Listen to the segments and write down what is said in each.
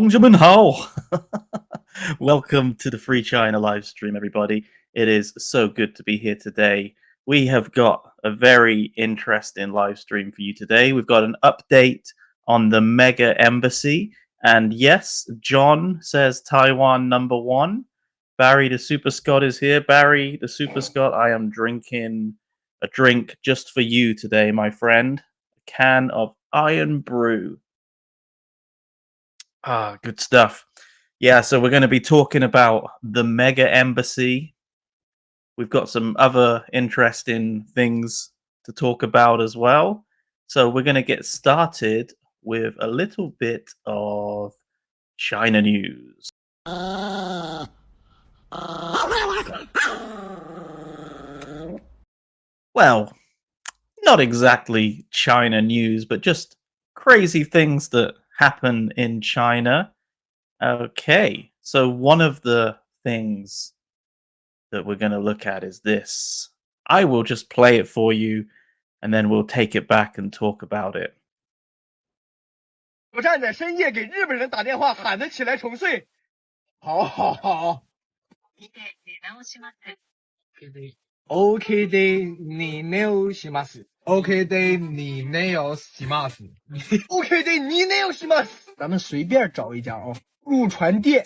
同学们好 Welcome to the Free China live stream, everybody. It is so good to be here today. We have got a very interesting live stream for you today. We've got an update on the mega embassy. And yes, John says Taiwan #1. Barry the Super Scott is here. Barry the Super Scott, I am drinking a drink just for you today, my friend. A can of Iron Brew. Ah, good stuff. Yeah, so we're going to be talking about the mega embassy. We've got some other interesting things to talk about as well. So we're going to get started with a little bit of China news. Well, not exactly China news, but just crazy things that happen in China. Okay, so one of the things that we're going to look at is this. I will just play it for you, and then we'll take it back and talk about it. 我站在深夜给日本人打电话，喊着起来重睡。好好好。OK でに寝をします。OK でに寝をします。OK で你寝をします。咱们随便找一家哦。入船店。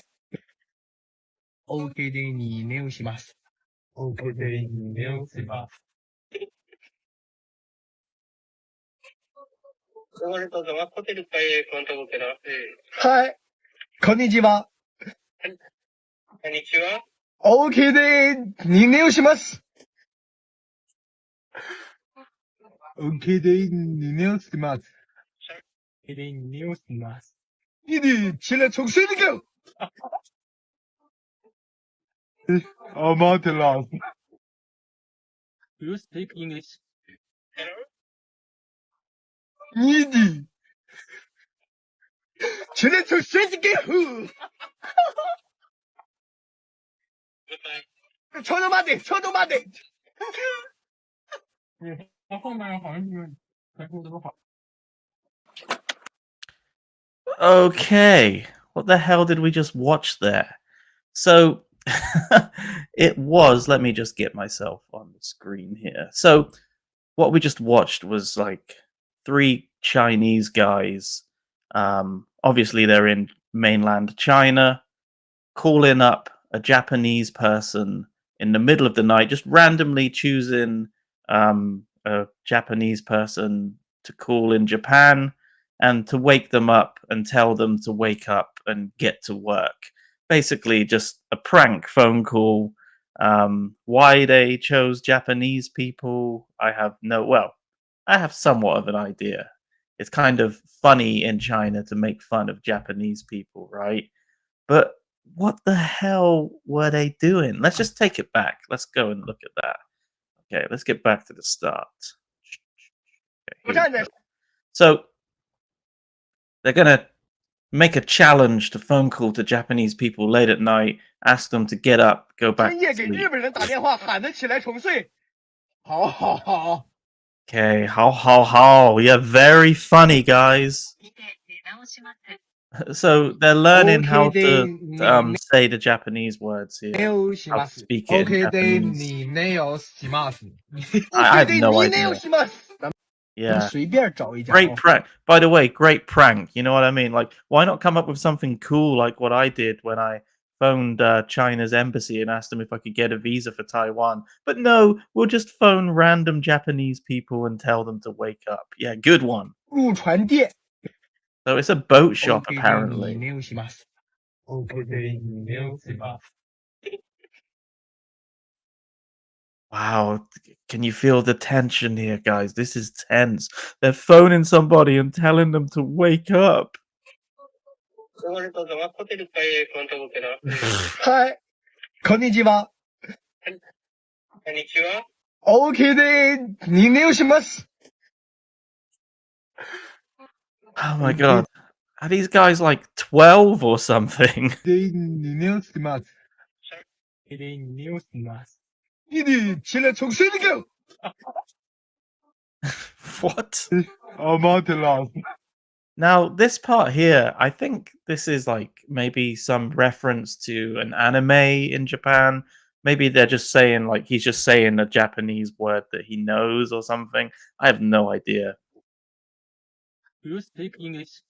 OK でに寝をします。OK でに寝をします。はい。こんにちは。こんにちは。OK でに寝をします。OK で你寝をします。OK で你寝をします。你得起来从睡里狗。Amatelaus. Do you speak English? Hello? 你的起来从睡里狗。ちょっと待って、ちょっと待って。后面好像是全部都好。 Okay, what the hell did we just watch there? So it was, let me just get myself on the screen here. So what we just watched was like 3 Chinese guys. Obviously they're in mainland China, calling up a Japanese person in the middle of the night, just randomly choosing a Japanese person to call in Japan and to wake them up and tell them to wake up and get to work. Basically just a prank phone call. Why they chose Japanese people, I have somewhat of an idea. It's kind of funny in China to make fun of Japanese people, right? But what the hell were they doing? Let's just take it back. Let's go and look at that. Okay, let's get back to the start. Okay, so they're gonna make a challenge to phone call to Japanese people late at night, ask them to get up, go back to sleep. Okay, how. Yeah, very funny, guys. So they're learning how to say the Japanese words here. How to speak it in Japanese. I have no idea. Yeah. Great prank. By the way, great prank. You know what I mean? Like, why not come up with something cool like what I did when I phoned China's embassy and asked them if I could get a visa for Taiwan? But no, we'll just phone random Japanese people and tell them to wake up. Yeah, good one. So it's a boat shop, apparently. Wow, can you feel the tension here, guys? This is tense. They're phoning somebody and telling them to wake up. Hi, こんにちは。OK で你寝をします。 Oh my god. Are these guys like 12 or something? What? Amatelaus. Now, this part here, I think this is like maybe some reference to an anime in Japan. Maybe they're just saying like he's just saying a Japanese word that he knows or something. I have no idea. Do you speak English?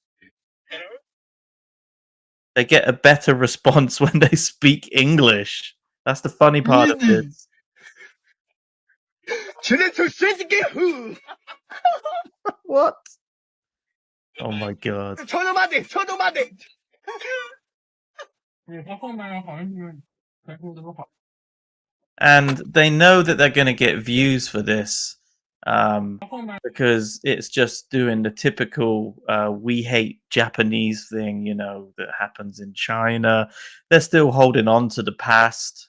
They get a better response when they speak English. That's the funny part of Really? this. 全力从学习给虎， What? Oh my god. 抽他妈的，抽他妈的。他后面好像是全部都好。 And they know that they're going to get views for this because it's just doing the typical we hate Japanese thing, you know, that happens in China. They're still holding on to the past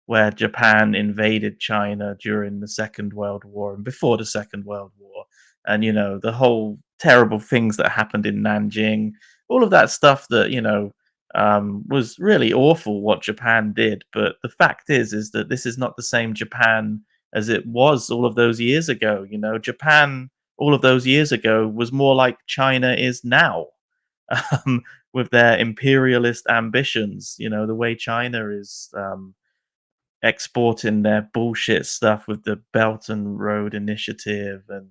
where Japan invaded China during the Second World War and before the Second World War. And, you know, the whole terrible things that happened in Nanjing, all of that stuff that, you know, was really awful what Japan did. But the fact is that this is not the same Japan as it was all of those years ago. You know, Japan all of those years ago was more like China is now, with their imperialist ambitions. You know, the way China is exporting their bullshit stuff with the Belt and Road Initiative and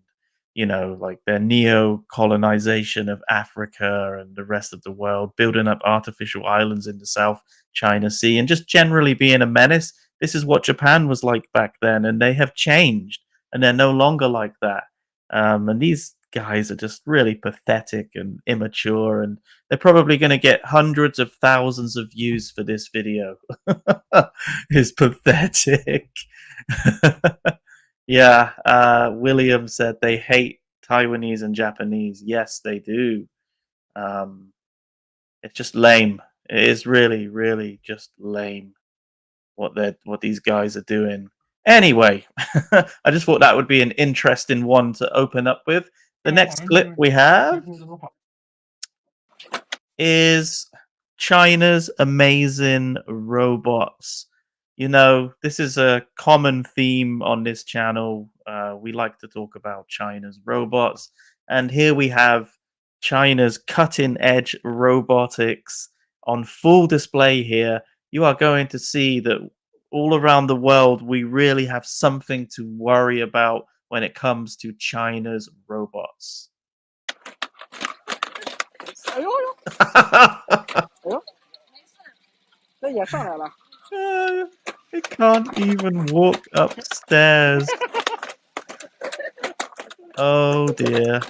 you know like their neo-colonization of Africa and the rest of the world, building up artificial islands in the South China Sea and just generally being a menace. This is what Japan was like back then, and they have changed and they're no longer like that. And these guys are just really pathetic and immature, and they're probably going to get hundreds of thousands of views for this video. Is pathetic. Yeah, William said they hate Taiwanese and Japanese. Yes, they do. It's just lame. It is really, really just lame what these guys are doing. Anyway, I just thought that would be an interesting one to open up with. The next clip we have is China's amazing robots. You know, this is a common theme on this channel. We like to talk about China's robots. And here we have China's cutting edge robotics on full display here. You are going to see that all around the world, we really have something to worry about when it comes to China's robots. 哎呦呦，哎呦，这也上来了。It can't even walk upstairs. Oh dear.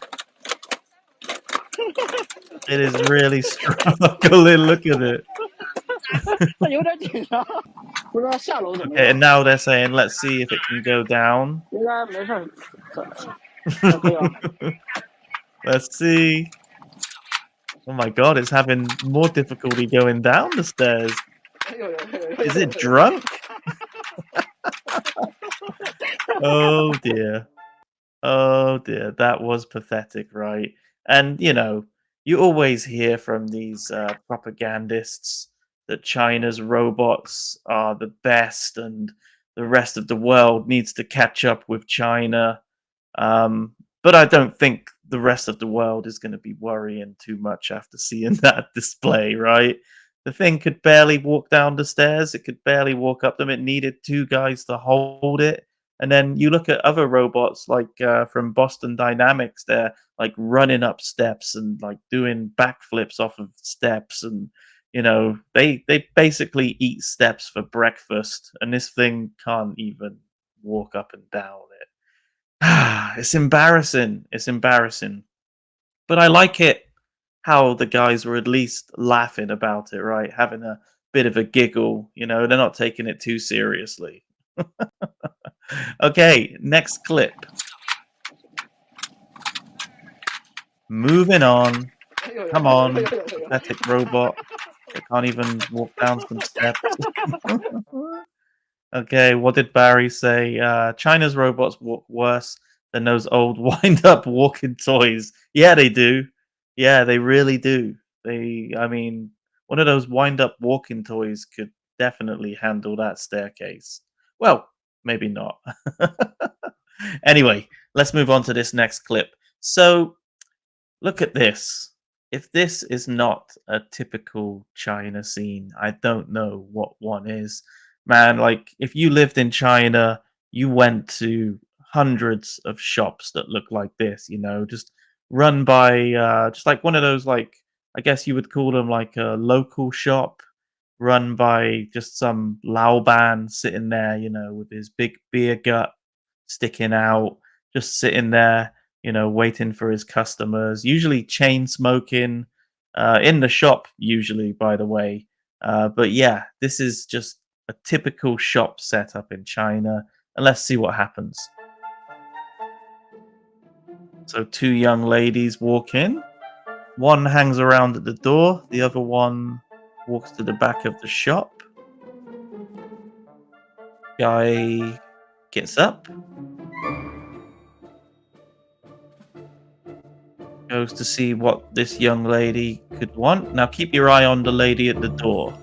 It is really struggling. Look at it. 他有点紧张，不知道下楼怎么 Okay, 样。 and now they're saying, let's see if it can go down. 应该没事儿，可以啊。 Let's see. Oh my god, it's having more difficulty going down the stairs. 哎呦呦呦呦 Is it drunk? Oh dear. Oh dear, that was pathetic, right? And you know, you always hear from these propagandists that China's robots are the best and the rest of the world needs to catch up with China. But I don't think the rest of the world is going to be worrying too much after seeing that display, right? The thing could barely walk down the stairs, it could barely walk up them. It needed two guys to hold it. And then you look at other robots like from Boston Dynamics, they're like running up steps and like doing backflips off of steps, and you know they basically eat steps for breakfast, and this thing can't even walk up and down it. It's embarrassing. It's embarrassing. But I like it how the guys were at least laughing about it, right? Having a bit of a giggle, you know, they're not taking it too seriously. Okay, next clip. Moving on. Come on, pathetic robot that can't even walk down some steps. Okay, what did Barry say? China's robots walk worse than those old wind-up walking toys. Yeah, they do. Yeah, they really do. I mean, one of those wind-up walking toys could definitely handle that staircase. Well, maybe not. Anyway, let's move on to this next clip. So, Look at this. If this is not a typical China scene, I don't know what one is. Man, like if you lived in China, you went to hundreds of shops that look like this, just run by just like one of those like I guess you would call them like a local shop run by just some Laoban sitting there, with his big beer gut sticking out, just sitting there, waiting for his customers, usually chain smoking in the shop, usually, by the way. But yeah, this is just a typical shop setup in China. And let's see what happens. So, two young ladies walk in. One hangs around at the door, the other one walks to the back of the shop. Guy gets up, goes to see what this young lady could want. Now keep your eye on the lady at the door.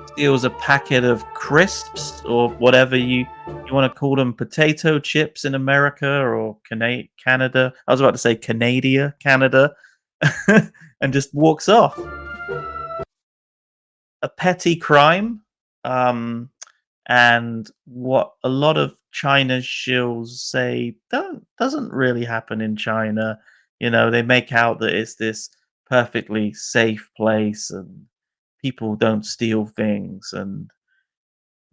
Steals a packet of crisps or whatever you want to call them, potato chips in America or Canada. I was about to say Canada, and just walks off. A petty crime, and what a lot of China's shills say doesn't really happen in China. They make out that it's this perfectly safe place and people don't steal things and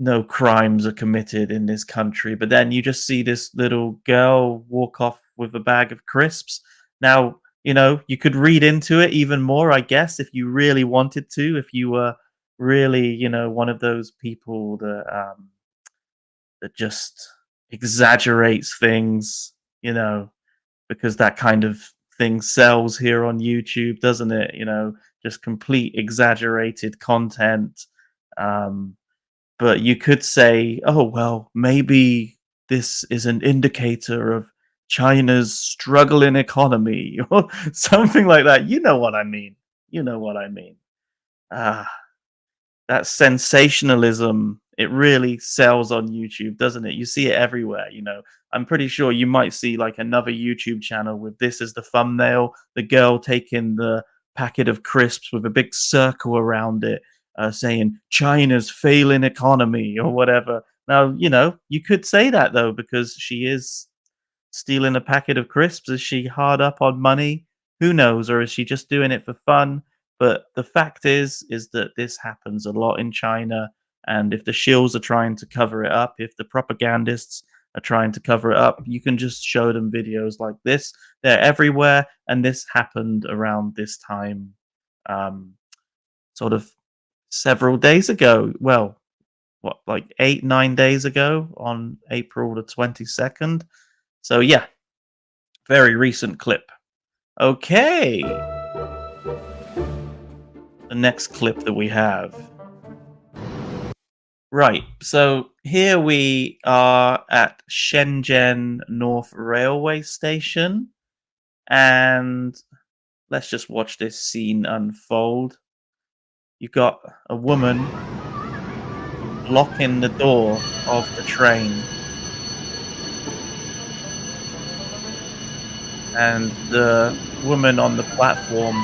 no crimes are committed in this country. But then you just see this little girl walk off with a bag of crisps. Now, you could read into it even more, I guess, if you really wanted to, if you were really, one of those people that just exaggerates things, because that kind of thing sells here on YouTube, doesn't it? Just complete exaggerated content. But you could say, oh, well, maybe this is an indicator of China's struggling economy or something like that. You know what I mean. You know what I mean. That sensationalism, it really sells on YouTube, doesn't it? You see it everywhere. I'm pretty sure you might see like another YouTube channel with this as the thumbnail, the girl taking the packet of crisps with a big circle around it, saying China's failing economy or whatever. Now, you could say that though, because she is stealing a packet of crisps. Is she hard up on money? Who knows? Or is she just doing it for fun? But the fact is that this happens a lot in China. And if the shills are trying to cover it up, if the propagandists are trying to cover it up, you can just show them videos like this. They're everywhere. And this happened around this time, sort of several days ago. Well, like 8-9 days ago on April the 22nd. So yeah, very recent clip. Okay. The next clip that we have. Right, so here we are at Shenzhen North Railway Station, and let's just watch this scene unfold. You've got a woman blocking the door of the train, and the woman on the platform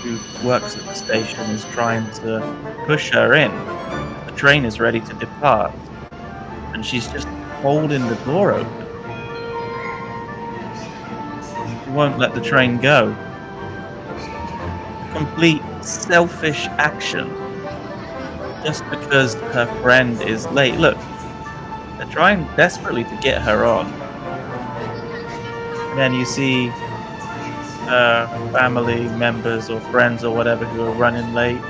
who works at the station is trying to push her in. The train is ready to depart, and she's just holding the door open. She won't let the train go. Complete selfish action. Just because her friend is late. Look, they're trying desperately to get her on. And then you see family members or friends or whatever who are running late.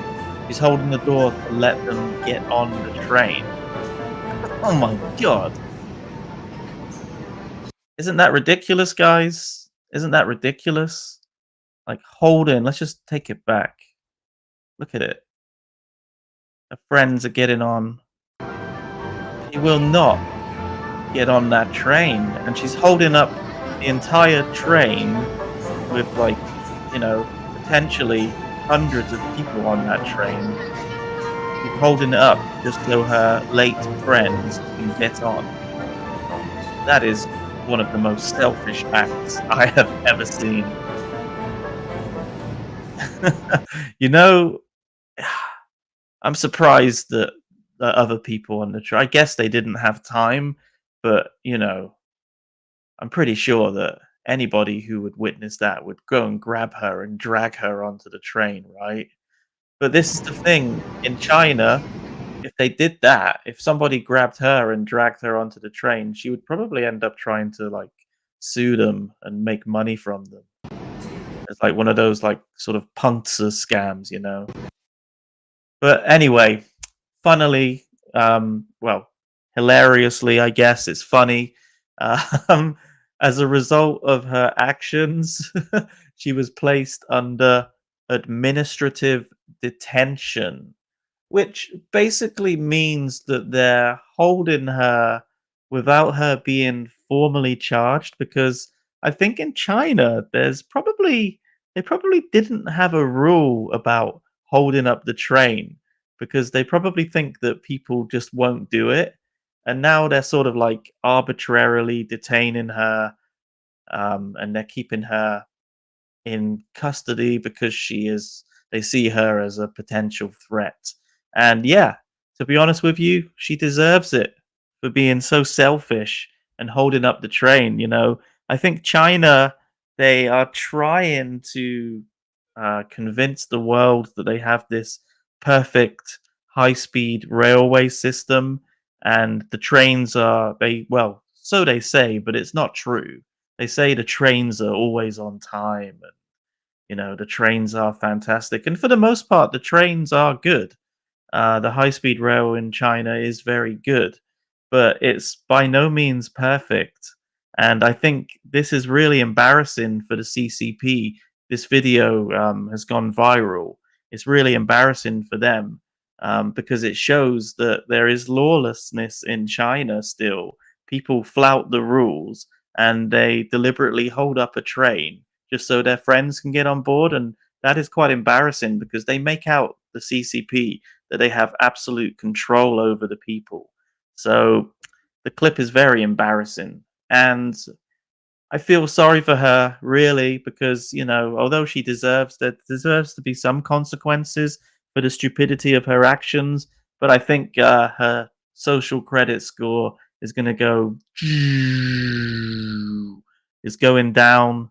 He's holding the door to let them get on the train. Oh my god. Isn't that ridiculous, guys? Isn't that ridiculous? Like, let's just take it back. Look at it. Her friends are getting on. She will not get on that train. And she's holding up the entire train with, like, potentially hundreds of people on that train. She's holding it up just so her late friends can get on. That is one of the most selfish acts I have ever seen. You know, I'm surprised that other people on the train. I guess they didn't have time, but I'm pretty sure that anybody who would witness that would go and grab her and drag her onto the train, right? But this is the thing in China. If they did that, if somebody grabbed her and dragged her onto the train, she would probably end up trying to like sue them and make money from them. It's like one of those like sort of puncer scams. But anyway, funnily, well, hilariously, I guess it's funny. Um, as a result of her actions, she was placed under administrative detention, which basically means that they're holding her without her being formally charged because I think in China they probably didn't have a rule about holding up the train because they probably think that people just won't do it. And now they're sort of like arbitrarily detaining her, and they're keeping her in custody because they see her as a potential threat. And yeah, to be honest with you, she deserves it for being so selfish and holding up the train. I think China, they are trying to convince the world that they have this perfect high-speed railway system, and the trains are well, so they say, but it's not true. They say the trains are always on time, and the trains are fantastic, and for the most part, the trains are good. The high-speed rail in China is very good, but it's by no means perfect. And I think this is really embarrassing for the CCP. This video has gone viral. It's really embarrassing for them because it shows that there is lawlessness in China still. People flout the rules and they deliberately hold up a train just so their friends can get on board. And that is quite embarrassing because they make out the CCP that they have absolute control over the people. So the clip is very embarrassing. And I feel sorry for her, really, because, although there deserves to be some consequences for the stupidity of her actions, but I think her social credit score is going to go is going down,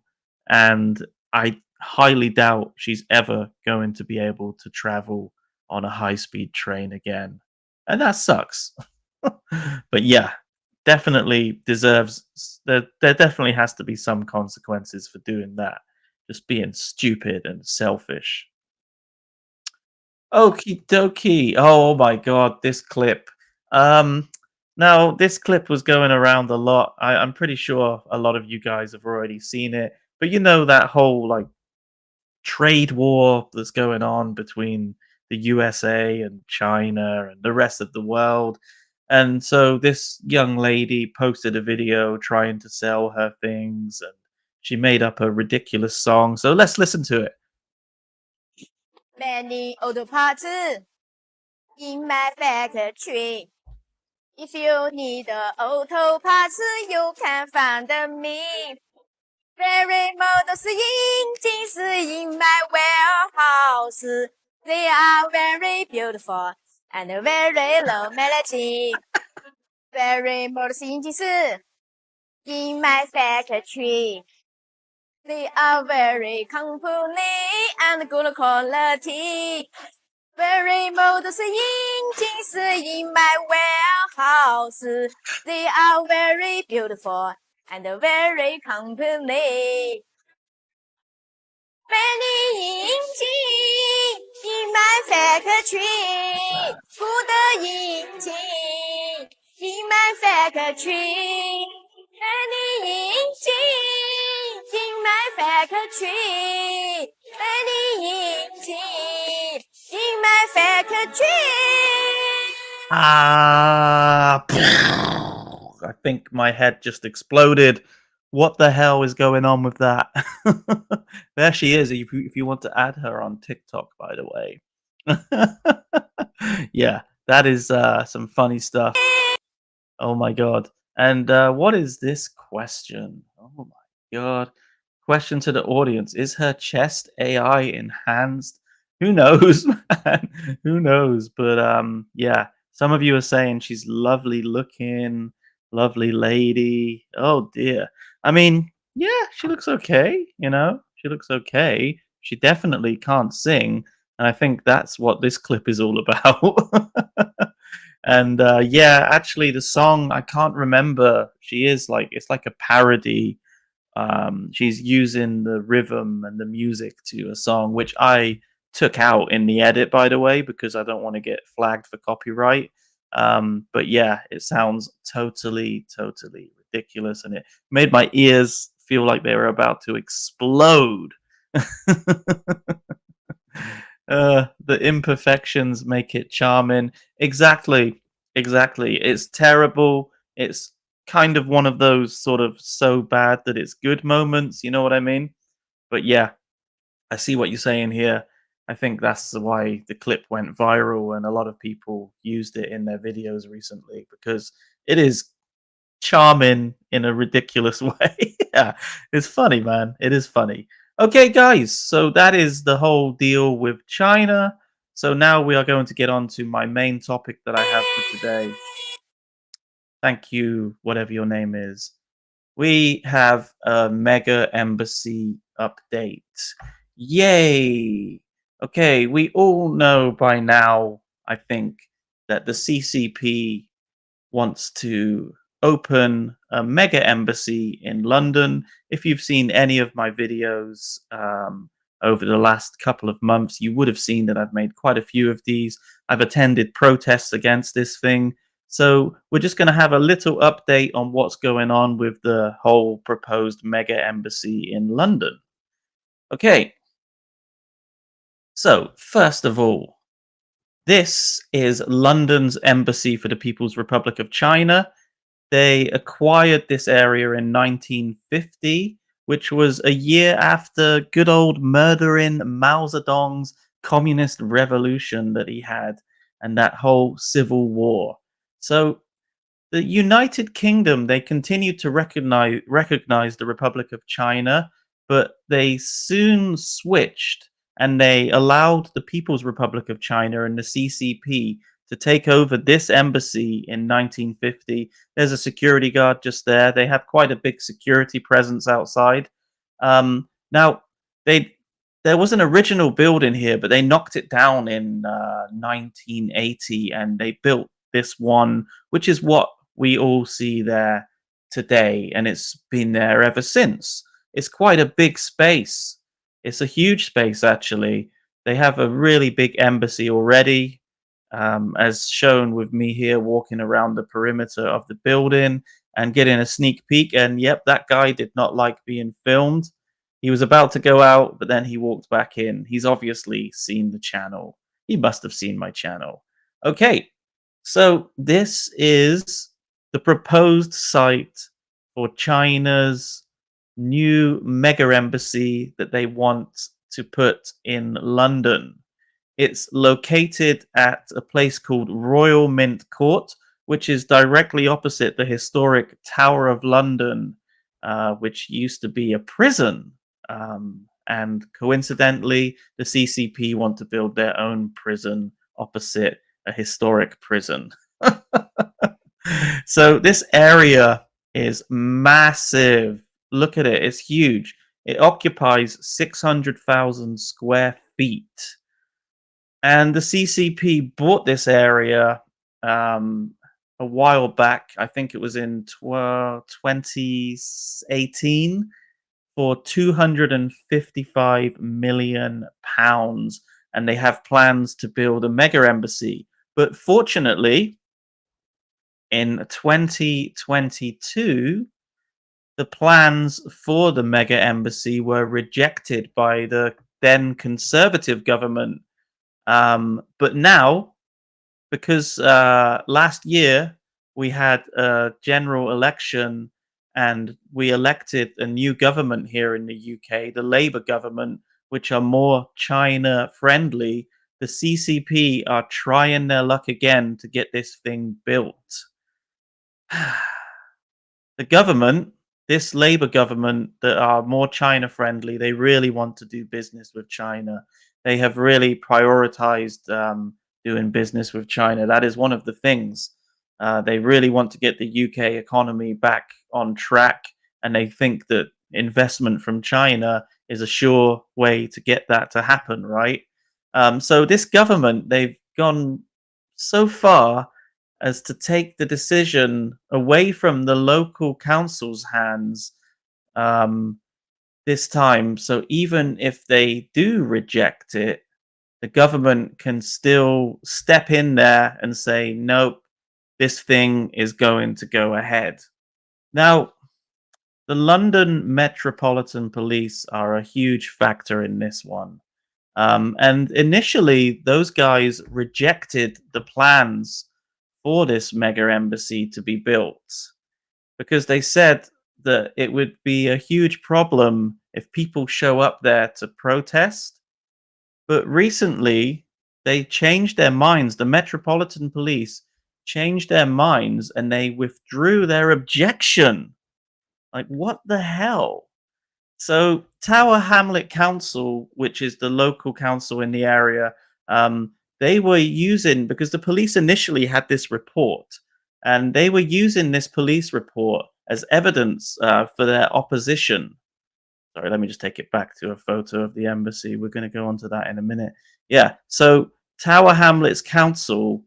and I highly doubt she's ever going to be able to travel on a high-speed train again, and that sucks. But yeah, definitely deserves. There definitely has to be some consequences for doing that. Just being stupid and selfish. Okie dokie. Oh my god, this clip. Um, Now this clip was going around a lot. I'm pretty sure a lot of you guys have already seen it. But that whole like trade war that's going on between the USA and China and the rest of the world. And so this young lady posted a video trying to sell her things, and she made up a ridiculous song. So let's listen to it. Many old parts in my factory. If you need auto parts, you can find me. Very models engines in my warehouse. They are very beautiful and very low melody. Very models engines in my factory. They are very complete and good quality. Very models engines in my warehouse. They are very beautiful and very complete. Many engines in my factory. Good engine in my factory. Many engines in my factory. Many engines in my factory. I think my head just exploded. What the hell is going on with that? There she is. If you want to add her on TikTok, by the way. Yeah, that is some funny stuff. Oh my god. And what is this question? Oh my god. Question to the audience: is her chest AI enhanced? Who knows, man? Who knows? But yeah, some of you are saying she's lovely looking, lovely lady. Oh dear. I mean, yeah, she looks okay. You know, she looks okay. She definitely can't sing, and I think that's what this clip is all about. And yeah, actually, the song I can't remember. She is like it's like a parody. She's using the rhythm and the music to a song, which I took out in the edit, by the way, because I don't want to get flagged for copyright. But yeah, it sounds totally, totally ridiculous, and it made my ears feel like they were about to explode. The imperfections make it charming. Exactly, exactly. It's terrible. It's kind of one of those sort of so bad that it's good moments. You know what I mean? But yeah, I see what you're saying here. I think that's why the clip went viral and a lot of people used it in their videos recently because it is charming in a ridiculous way. Yeah, it's funny, man. It is funny. Okay, guys, so that is the whole deal with China. So now we are going to get on to my main topic that I have for today. Thank you, whatever your name is. We have a mega embassy update. Yay! Okay, we all know by now, I think, that the CCP wants to open a mega embassy in London. If you've seen any of my videos over the last couple of months, you would have seen that I've made quite a few of these. I've attended protests against this thing. So we're just going to have a little update on what's going on with the whole proposed mega embassy in London. Okay. So, first of all, this is London's embassy for the People's Republic of China. They acquired this area in 1950, which was a year after good old murdering Mao Zedong's communist revolution that he had and that whole civil war. So the United Kingdom, they continued to recognize the Republic of China, but they soon switched and they allowed the People's Republic of China and the CCP to take over this embassy in 1950. There's a security guard just there. They have quite a big security presence outside. Now, they there was an original building here, but they knocked it down in 1980, and they built this one, which is what we all see there today, and it's been there ever since. It's quite a big space. It's a huge space, actually. They have a really big embassy already, as shown with me here walking around the perimeter of the building and getting a sneak peek. And yep, that guy did not like being filmed. He was about to go out, but then he walked back in. He's obviously seen the channel. He must have seen my channel. Okay, so this is the proposed site for China's new mega embassy that they want to put in London. It's located at a place called Royal Mint Court, which is directly opposite the historic Tower of London, which used to be a prison. And coincidentally, the CCP want to build their own prison opposite a historic prison. So this area is massive. Look at it. It's huge. It occupies 600,000 square feet. And the CCP bought this area a while back. I think it was in 2018 for £255 million. And they have plans to build a mega embassy. But fortunately, in 2022, the plans for the mega embassy were rejected by the then conservative government. But now, because last year we had a general election and we elected a new government here in the UK, the Labour government, which are more China friendly, the CCP are trying their luck again to get this thing built. The government this Labour government that are more China friendly, they really want to do business with China. They have really prioritized doing business with China. That is one of the things. They really want to get the UK economy back on track, and they think that investment from China is a sure way to get that to happen, right? So this government, they've gone so far as to take the decision away from the local council's hands this time. So even if they do reject it, the government can still step in there and say, nope, this thing is going to go ahead. Now, the London Metropolitan Police are a huge factor in this one. And initially, those guys rejected the plans for this mega embassy to be built because they said that it would be a huge problem if people show up there to protest. But recently, they changed their minds. The Metropolitan Police changed their minds and they withdrew their objection. Like, what the hell? So Tower Hamlet Council, which is the local council in the area, they were using, because the police initially had this report, and they were using this police report as evidence for their opposition. Sorry, let me just take it back to a photo of the embassy. We're going to go on to that in a minute. Yeah, so Tower Hamlets Council,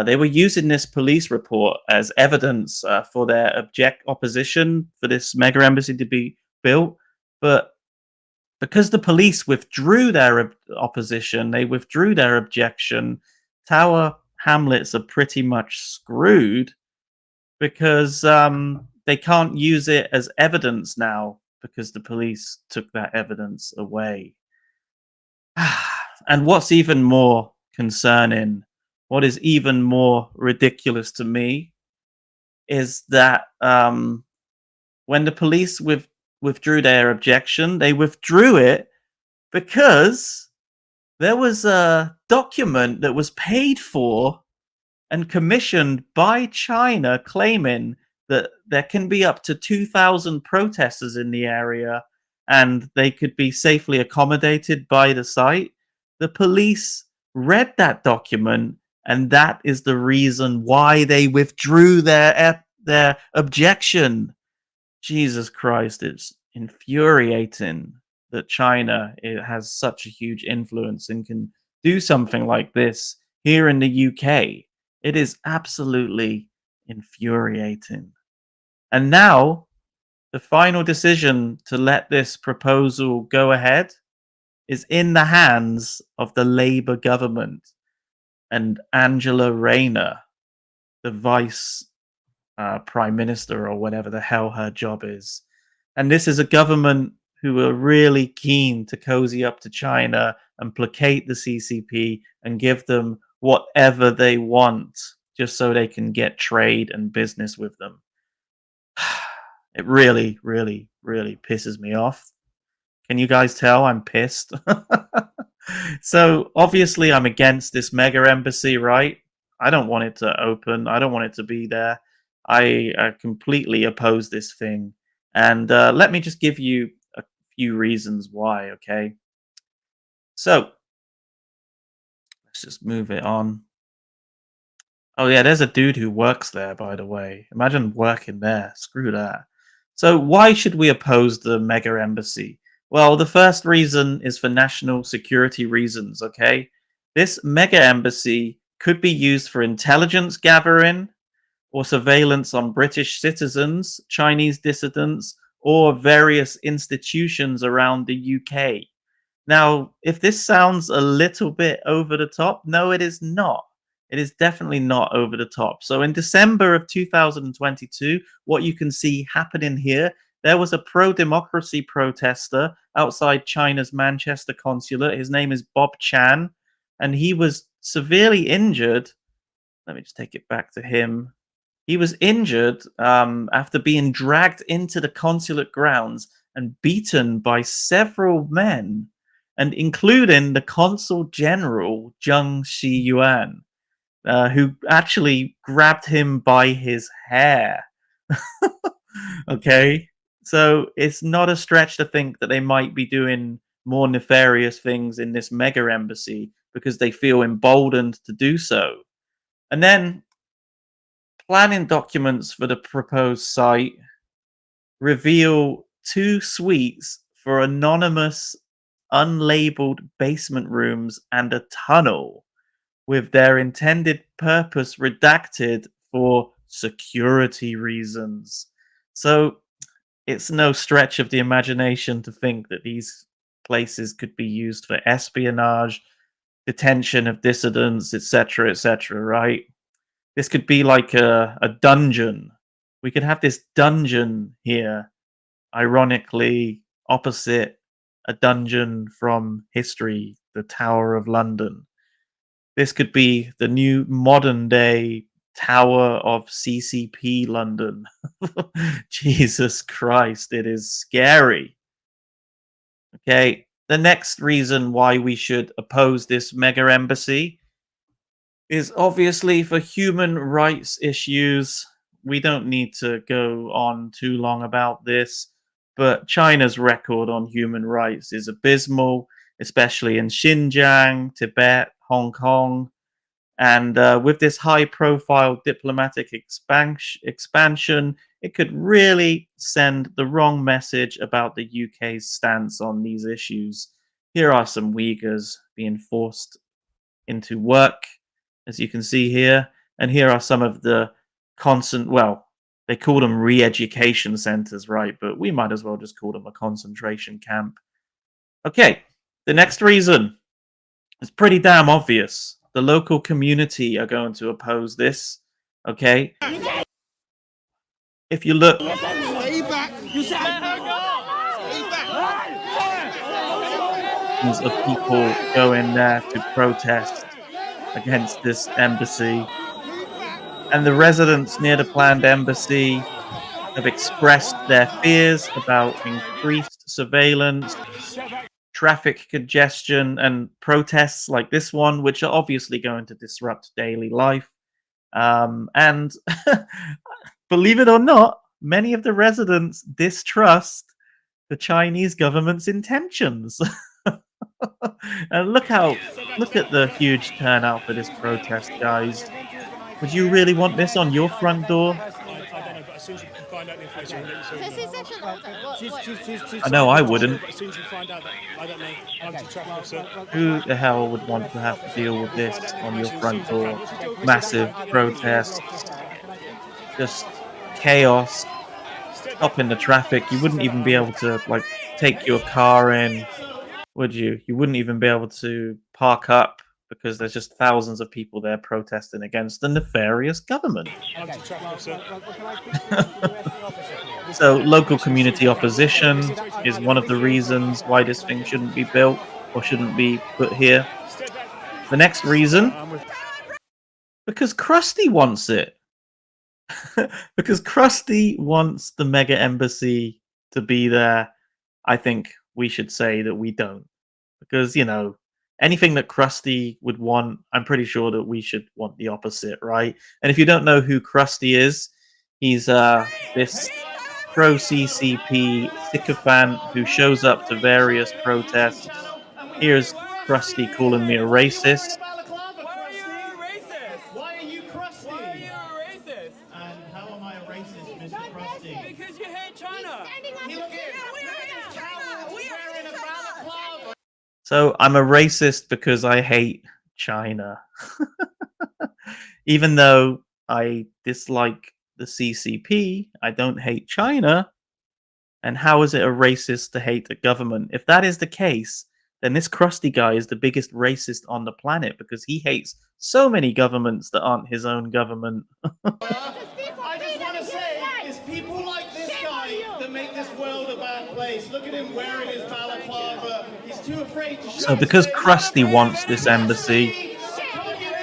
they were using this police report as evidence for their opposition for this mega embassy to be built. But because the police withdrew their opposition, they withdrew their objection, Tower Hamlets are pretty much screwed because they can't use it as evidence now because the police took that evidence away. And what's even more concerning, what is even more ridiculous to me, is that when the police withdrew their objection, they withdrew it because there was a document that was paid for and commissioned by China claiming that there can be up to 2,000 protesters in the area and they could be safely accommodated by the site. The police read that document, and that is the reason why they withdrew their objection. Jesus Christ, it's infuriating that China has such a huge influence and can do something like this here in the UK. It is absolutely infuriating. And now, the final decision to let this proposal go ahead is in the hands of the Labour government and Angela Rayner, the vice prime minister or whatever the hell her job is. And this is a government who are really keen to cozy up to China and placate the CCP and give them whatever they want just so they can get trade and business with them. It really, really, really pisses me off. Can you guys tell I'm pissed? So obviously I'm against this mega embassy, right? I don't want it to open. I don't want it to be there. I completely oppose this thing. And let me just give you a few reasons why, okay? So let's just move it on. Oh yeah, there's a dude who works there, by the way. Imagine working there. Screw that. So why should we oppose the mega embassy? Well, the first reason is for national security reasons, okay? This mega embassy could be used for intelligence gathering or surveillance on British citizens, Chinese dissidents, or various institutions around the UK. Now, if this sounds a little bit over the top, no, it is not. It is definitely not over the top. So in December of 2022, what you can see happening here, there was a pro-democracy protester outside China's Manchester consulate. His name is Bob Chan, and he was severely injured. Let me just take it back to him. He was injured after being dragged into the consulate grounds and beaten by several men, and including the Consul General Zheng Xiyuan, who actually grabbed him by his hair. Okay, So it's not a stretch to think that they might be doing more nefarious things in this mega embassy because they feel emboldened to do so. And then planning documents for the proposed site reveal 2 suites for anonymous, unlabeled basement rooms and a tunnel, with their intended purpose redacted for security reasons. So it's no stretch of the imagination to think that these places could be used for espionage, detention of dissidents, etc., right? This could be like a dungeon. We could have this dungeon here, ironically, opposite a dungeon from history, the Tower of London. This could be the new modern day Tower of CCP London. Jesus Christ, it is scary. Okay, the next reason why we should oppose this mega embassy is obviously for human rights issues. We don't need to go on too long about this, but China's record on human rights is abysmal, especially in Xinjiang, Tibet, Hong Kong. And with this high profile diplomatic expansion, it could really send the wrong message about the UK's stance on these issues. Here are some Uyghurs being forced into work, as you can see here. And here are some of the well, they call them re-education centers, right? But we might as well just call them a concentration camp. Okay, the next reason is pretty damn obvious. The local community are going to oppose this, okay? If you look... Stay back. You said of people going there to protest against this embassy. And the residents near the planned embassy have expressed their fears about increased surveillance, traffic congestion, and protests like this one, which are obviously going to disrupt daily life. And believe it or not, many of the residents distrust the Chinese government's intentions. And look at the huge turnout for this protest, guys. Would you really want this on your front door? I know I wouldn't. Who the hell would want to have to deal with this on your front door? Massive protests, just chaos, stopping the traffic. You wouldn't even be able to like take your car in, would you? You wouldn't even be able to park up because there's just thousands of people there protesting against the nefarious government. So local community opposition is one of the reasons why this thing shouldn't be built or shouldn't be put here. The next reason, because Krusty wants it. Because Krusty wants the mega embassy to be there. I think we should say that we don't. Because, you know, anything that Krusty would want, I'm pretty sure that we should want the opposite, right? And if you don't know who Krusty is, he's this pro-CCP sycophant who shows up to various protests. Here's Krusty calling me a racist. Why are you Krusty? Why are you a racist? And how am I a racist, Mr. Krusty? Because you hate China. So I'm a racist because I hate China. Even though I dislike the CCP, I don't hate China. And how is it a racist to hate a government? If that is the case, then this Krusty guy is the biggest racist on the planet because he hates so many governments that aren't his own government. I just want to say, it's people like this guy that make this world a bad place. Look at him wearing his balaclava. He's too afraid to show. So because Krusty wants this embassy,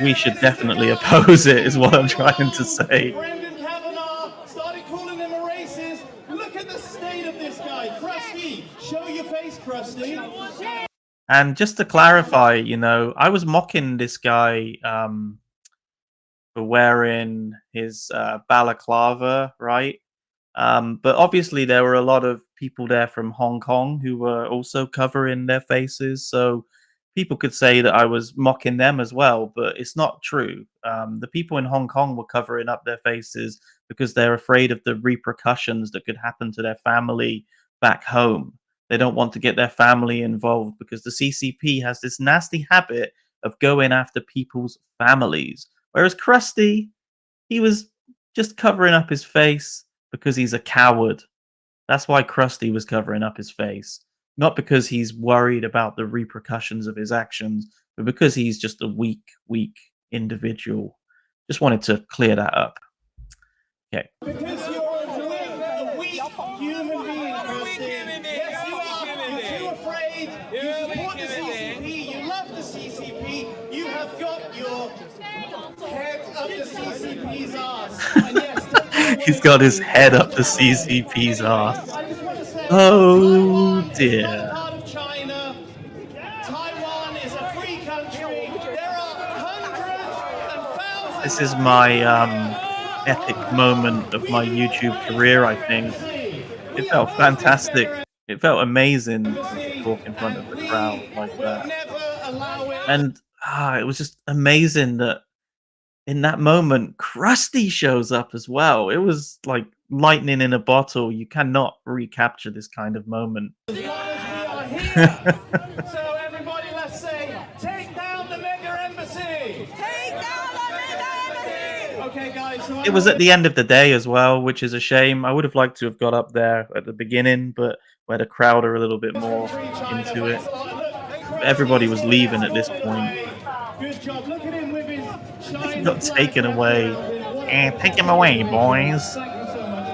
we should definitely oppose it, is what I'm trying to say. Brendan Kavanaugh started calling him a racist. Look at the state of this guy. Krusty, show your face, Krusty. And just to clarify, you know, I was mocking this guy for wearing his balaclava, right? But obviously, there were a lot of people there from Hong Kong who were also covering their faces. So people could say that I was mocking them as well, but it's not true. The people in Hong Kong were covering up their faces because they're afraid of the repercussions that could happen to their family back home. They don't want to get their family involved because the CCP has this nasty habit of going after people's families. Whereas Krusty, he was just covering up his face because he's a coward. That's why Krusty was covering up his face. Not because he's worried about the repercussions of his actions, but because he's just a weak individual. Just wanted to clear that up. Okay. Because you're a weak human being, Krusty. Yes, you are. You're too afraid. You support the CCP. You love the CCP. You have got your head up the CCP's ass. And yes, He's got his head up the CCP's ass. I just want to say, Oh Taiwan is dear. not part of China. Taiwan is a free country. There are hundreds and thousands. This is my epic moment of my YouTube career, I think. It felt fantastic. It felt amazing to talk in front of the crowd like that. And it was just amazing that in that moment, Krusty shows up as well. It was like lightning in a bottle. You cannot recapture this kind of moment. As long as we are here. So everybody, let's say, take down the mega embassy. Take down the mega embassy. Okay, guys. So It was at the end of the day as well, which is a shame. I would have liked to have got up there at the beginning, but where the crowd are a little bit more into it. Everybody was leaving at this point. Good job. Look at him with his He got taken away. And take him away, boys. Thank you so much,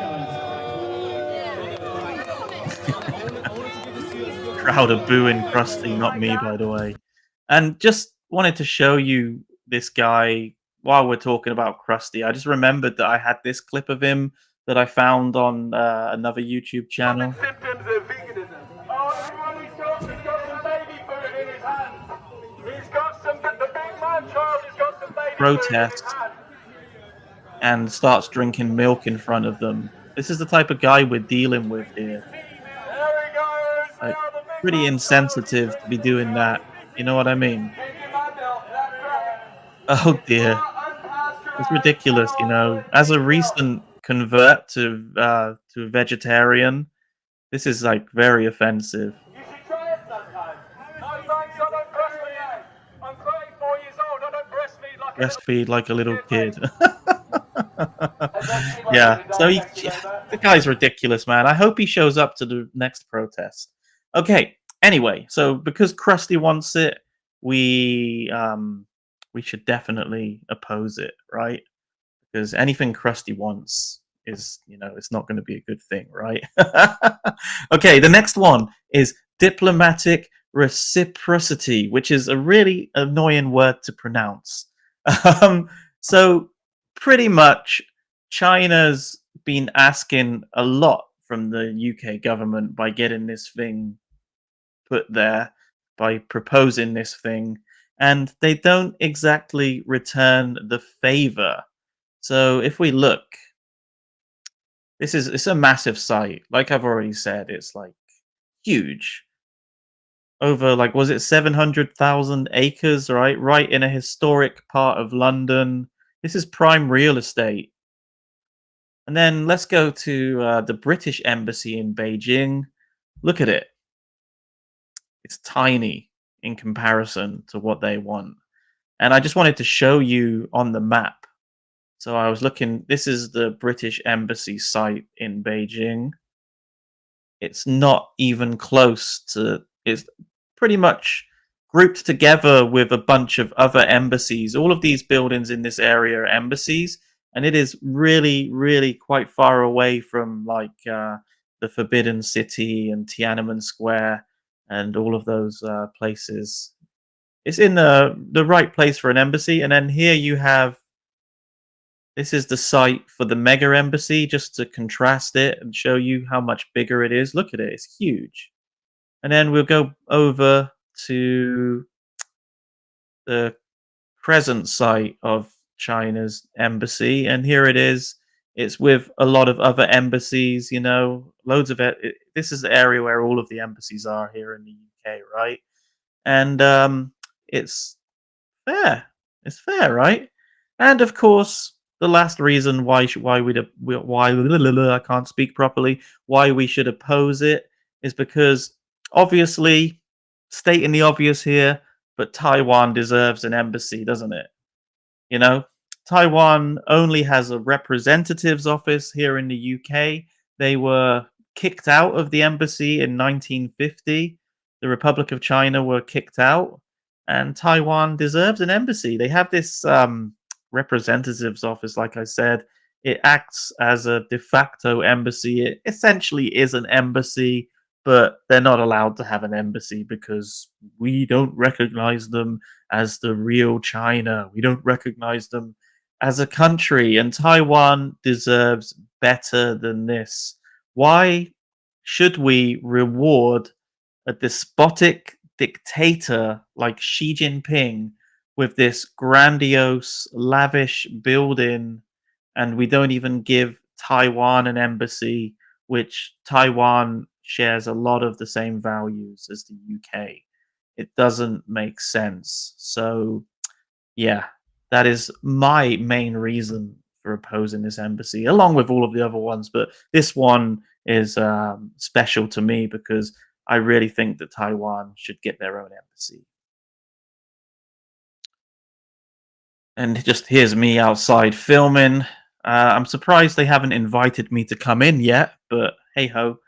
guys. Crowd are booing Krusty, not me, by the way. And just wanted to show you this guy while we're talking about Krusty. I just remembered that I had this clip of him that I found on another YouTube channel. Symptoms of veganism. Oh, everyone, he's got some baby food in his hand. He's got some, the big man child has got some baby Protest food in his hand. and starts drinking milk in front of them. This is the type of guy we're dealing with here. There he goes. Like, Now the big pretty man insensitive to be doing that. You know what I mean? child. Give him that milk, that's right. Oh dear. It's ridiculous, you know. As a recent convert to a vegetarian, this is like very offensive. You should try it sometime. No thanks, I don't breastfeed. I'm 34 years old, I don't breastfeed like Breastfeed like a little kid. Yeah, so the guy's ridiculous, man. I hope he shows up to the next protest. Okay, anyway, so because Krusty wants it, we should definitely oppose it, right? Because anything Krusty wants is, you know, it's not going to be a good thing, right? Okay, the next one is diplomatic reciprocity, which is a really annoying word to pronounce. So pretty much China's been asking a lot from the UK government by getting this thing put there, by proposing this thing, and they don't exactly return the favor. So if we look, it's a massive site. Like I've already said, it's like huge. Over, like, was it 700,000 acres, right? Right in a historic part of London. This is prime real estate. And then let's go to the British Embassy in Beijing. Look at it. It's tiny in comparison to what they want. And I just wanted to show you on the map. So I was looking, this is the British Embassy site in Beijing. It's not even close to, it's pretty much grouped together with a bunch of other embassies. All of these buildings in this area are embassies, and it is really, really quite far away from like the Forbidden City and Tiananmen Square and all of those places. It's in the right place for an embassy. And then here you have, this is the site for the mega embassy, just to contrast it and show you how much bigger it is. Look at it, it's huge. And then we'll go over to the present site of China's embassy, and here it is It's with a lot of other embassies, you know, loads of it. This is the area where all of the embassies are here in the UK, right? And it's fair. It's fair, right? And of course, the last reason why I can't speak properly, why we should oppose it is because obviously, stating the obvious here, but Taiwan deserves an embassy, doesn't it? You know, Taiwan only has a representative's office here in the UK. They were kicked out of the embassy in 1950. The Republic of China were kicked out, and Taiwan deserves an embassy. They have this representative's office, like I said. It acts as a de facto embassy. It essentially is an embassy, but they're not allowed to have an embassy because we don't recognize them as the real China. We don't recognize them as a country, and Taiwan deserves better than this. Why should we reward a despotic dictator like Xi Jinping with this grandiose, lavish building, and we don't even give Taiwan an embassy, which Taiwan shares a lot of the same values as the UK? It doesn't make sense. So, yeah, that is my main reason for opposing this embassy, along with all of the other ones. But this one is special to me because I really think that Taiwan should get their own embassy. And just here's me outside filming. I'm surprised they haven't invited me to come in yet, but hey ho.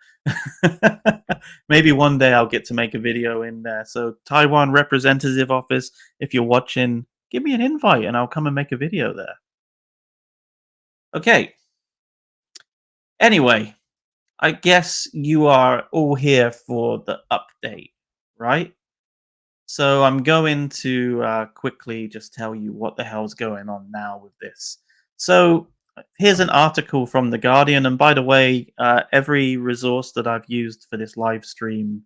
Maybe one day I'll get to make a video in there. So Taiwan representative office, if you're watching, give me an invite and I'll come and make a video there. Okay. Anyway, I guess you are all here for the update, right? So I'm going to quickly just tell you what the hell's going on now with this. So here's an article from The Guardian. And by the way, every resource that I've used for this live stream,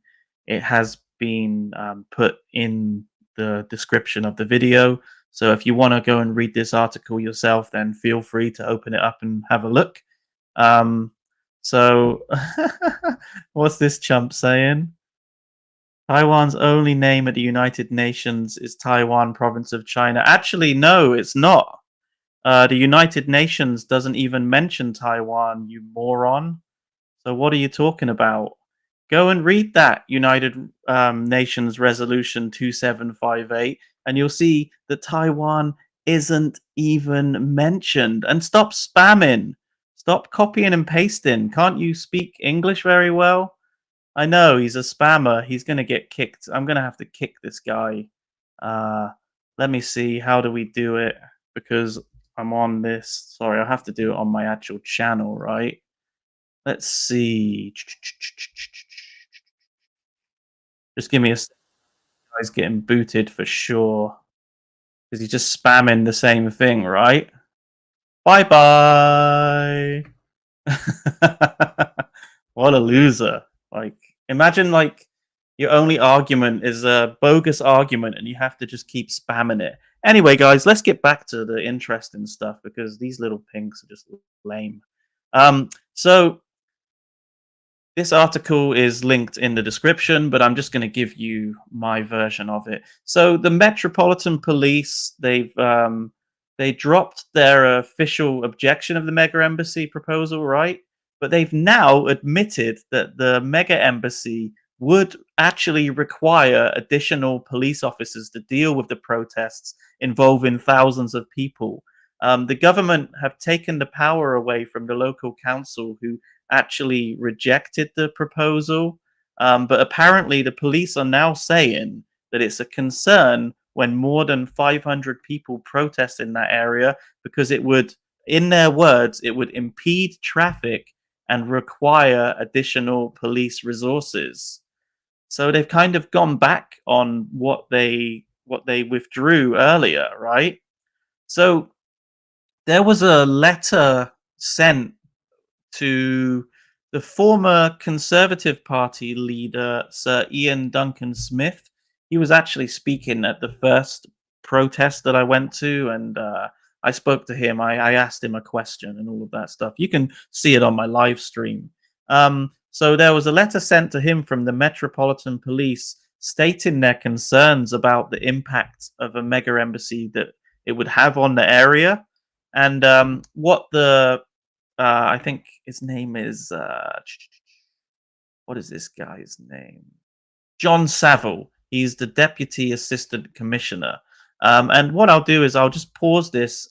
it has been put in the description of the video. So if you want to go and read this article yourself, then feel free to open it up and have a look. So what's this chump saying? Taiwan's only name at the United Nations is Taiwan Province of China. Actually, no, it's not. The United Nations doesn't even mention Taiwan, you moron. So what are you talking about? Go and read that United Nations Resolution 2758, and you'll see that Taiwan isn't even mentioned. And stop spamming. Stop copying and pasting. Can't you speak English very well? I know, he's a spammer. He's going to get kicked. I'm going to have to kick this guy. Let me see. How do we do it? Because I'm on this. Sorry, I have to do it on my actual channel, right? Let's see. Just give me a second. Guy's getting booted for sure. Because he's just spamming the same thing, right? Bye-bye. What a loser. Like, imagine like your only argument is a bogus argument and you have to just keep spamming it. Anyway, guys, let's get back to the interesting stuff because these little pinks are just lame. So this article is linked in the description, but I'm just going to give you my version of it. So the Metropolitan Police, they dropped their official objection of the mega embassy proposal, right? But they've now admitted that the mega embassy would actually require additional police officers to deal with the protests involving thousands of people. The government have taken the power away from the local council who actually rejected the proposal. But apparently the police are now saying that it's a concern when more than 500 people protest in that area because it would, in their words, it would impede traffic and require additional police resources. So they've kind of gone back on what they withdrew earlier, right? So there was a letter sent to the former Conservative Party leader, Sir Ian Duncan Smith. He was actually speaking at the first protest that I went to, and I spoke to him. I asked him a question and all of that stuff. You can see it on my live stream. So there was a letter sent to him from the Metropolitan Police stating their concerns about the impact of a mega embassy that it would have on the area, and what the I think his name is what is this guy's name? John Saville. He's the Deputy Assistant Commissioner. And what I'll do is I'll just pause this,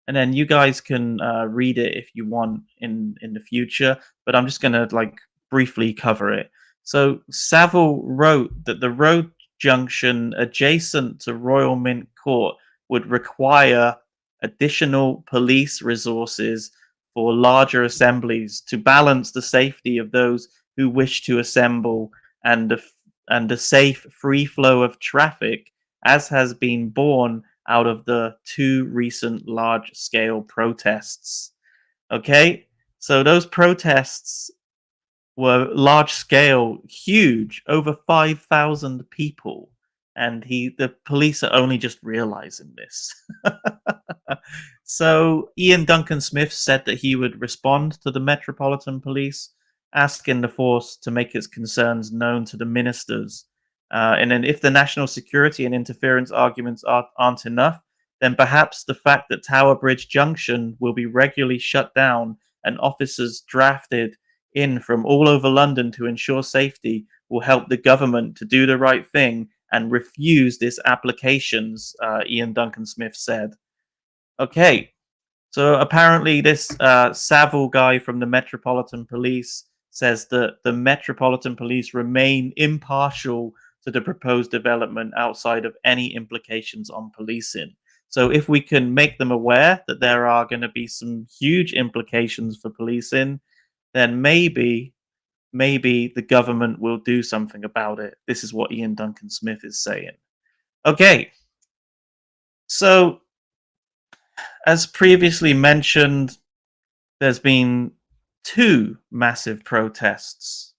and then you guys can read it if you want in the future. But I'm just going to like briefly cover it. So Saville wrote that the road junction adjacent to Royal Mint Court would require additional police resources for larger assemblies to balance the safety of those who wish to assemble and the safe free flow of traffic, as has been borne out of the 2 recent large-scale protests. Okay, so those protests were large-scale, huge, over 5,000 people, and the police are only just realizing this. So Ian Duncan Smith said that he would respond to the Metropolitan Police, asking the force to make its concerns known to the ministers. And then if the national security and interference arguments aren't enough, then perhaps the fact that Tower Bridge Junction will be regularly shut down and officers drafted in from all over London to ensure safety will help the government to do the right thing and refuse this applications, Ian Duncan Smith said. Okay, so apparently this Saville guy from the Metropolitan Police says that the Metropolitan Police remain impartial to the proposed development outside of any implications on policing. So if we can make them aware that there are going to be some huge implications for policing, then maybe the government will do something about it. This is what Ian Duncan Smith is saying. Okay, so as previously mentioned, there's been 2 massive protests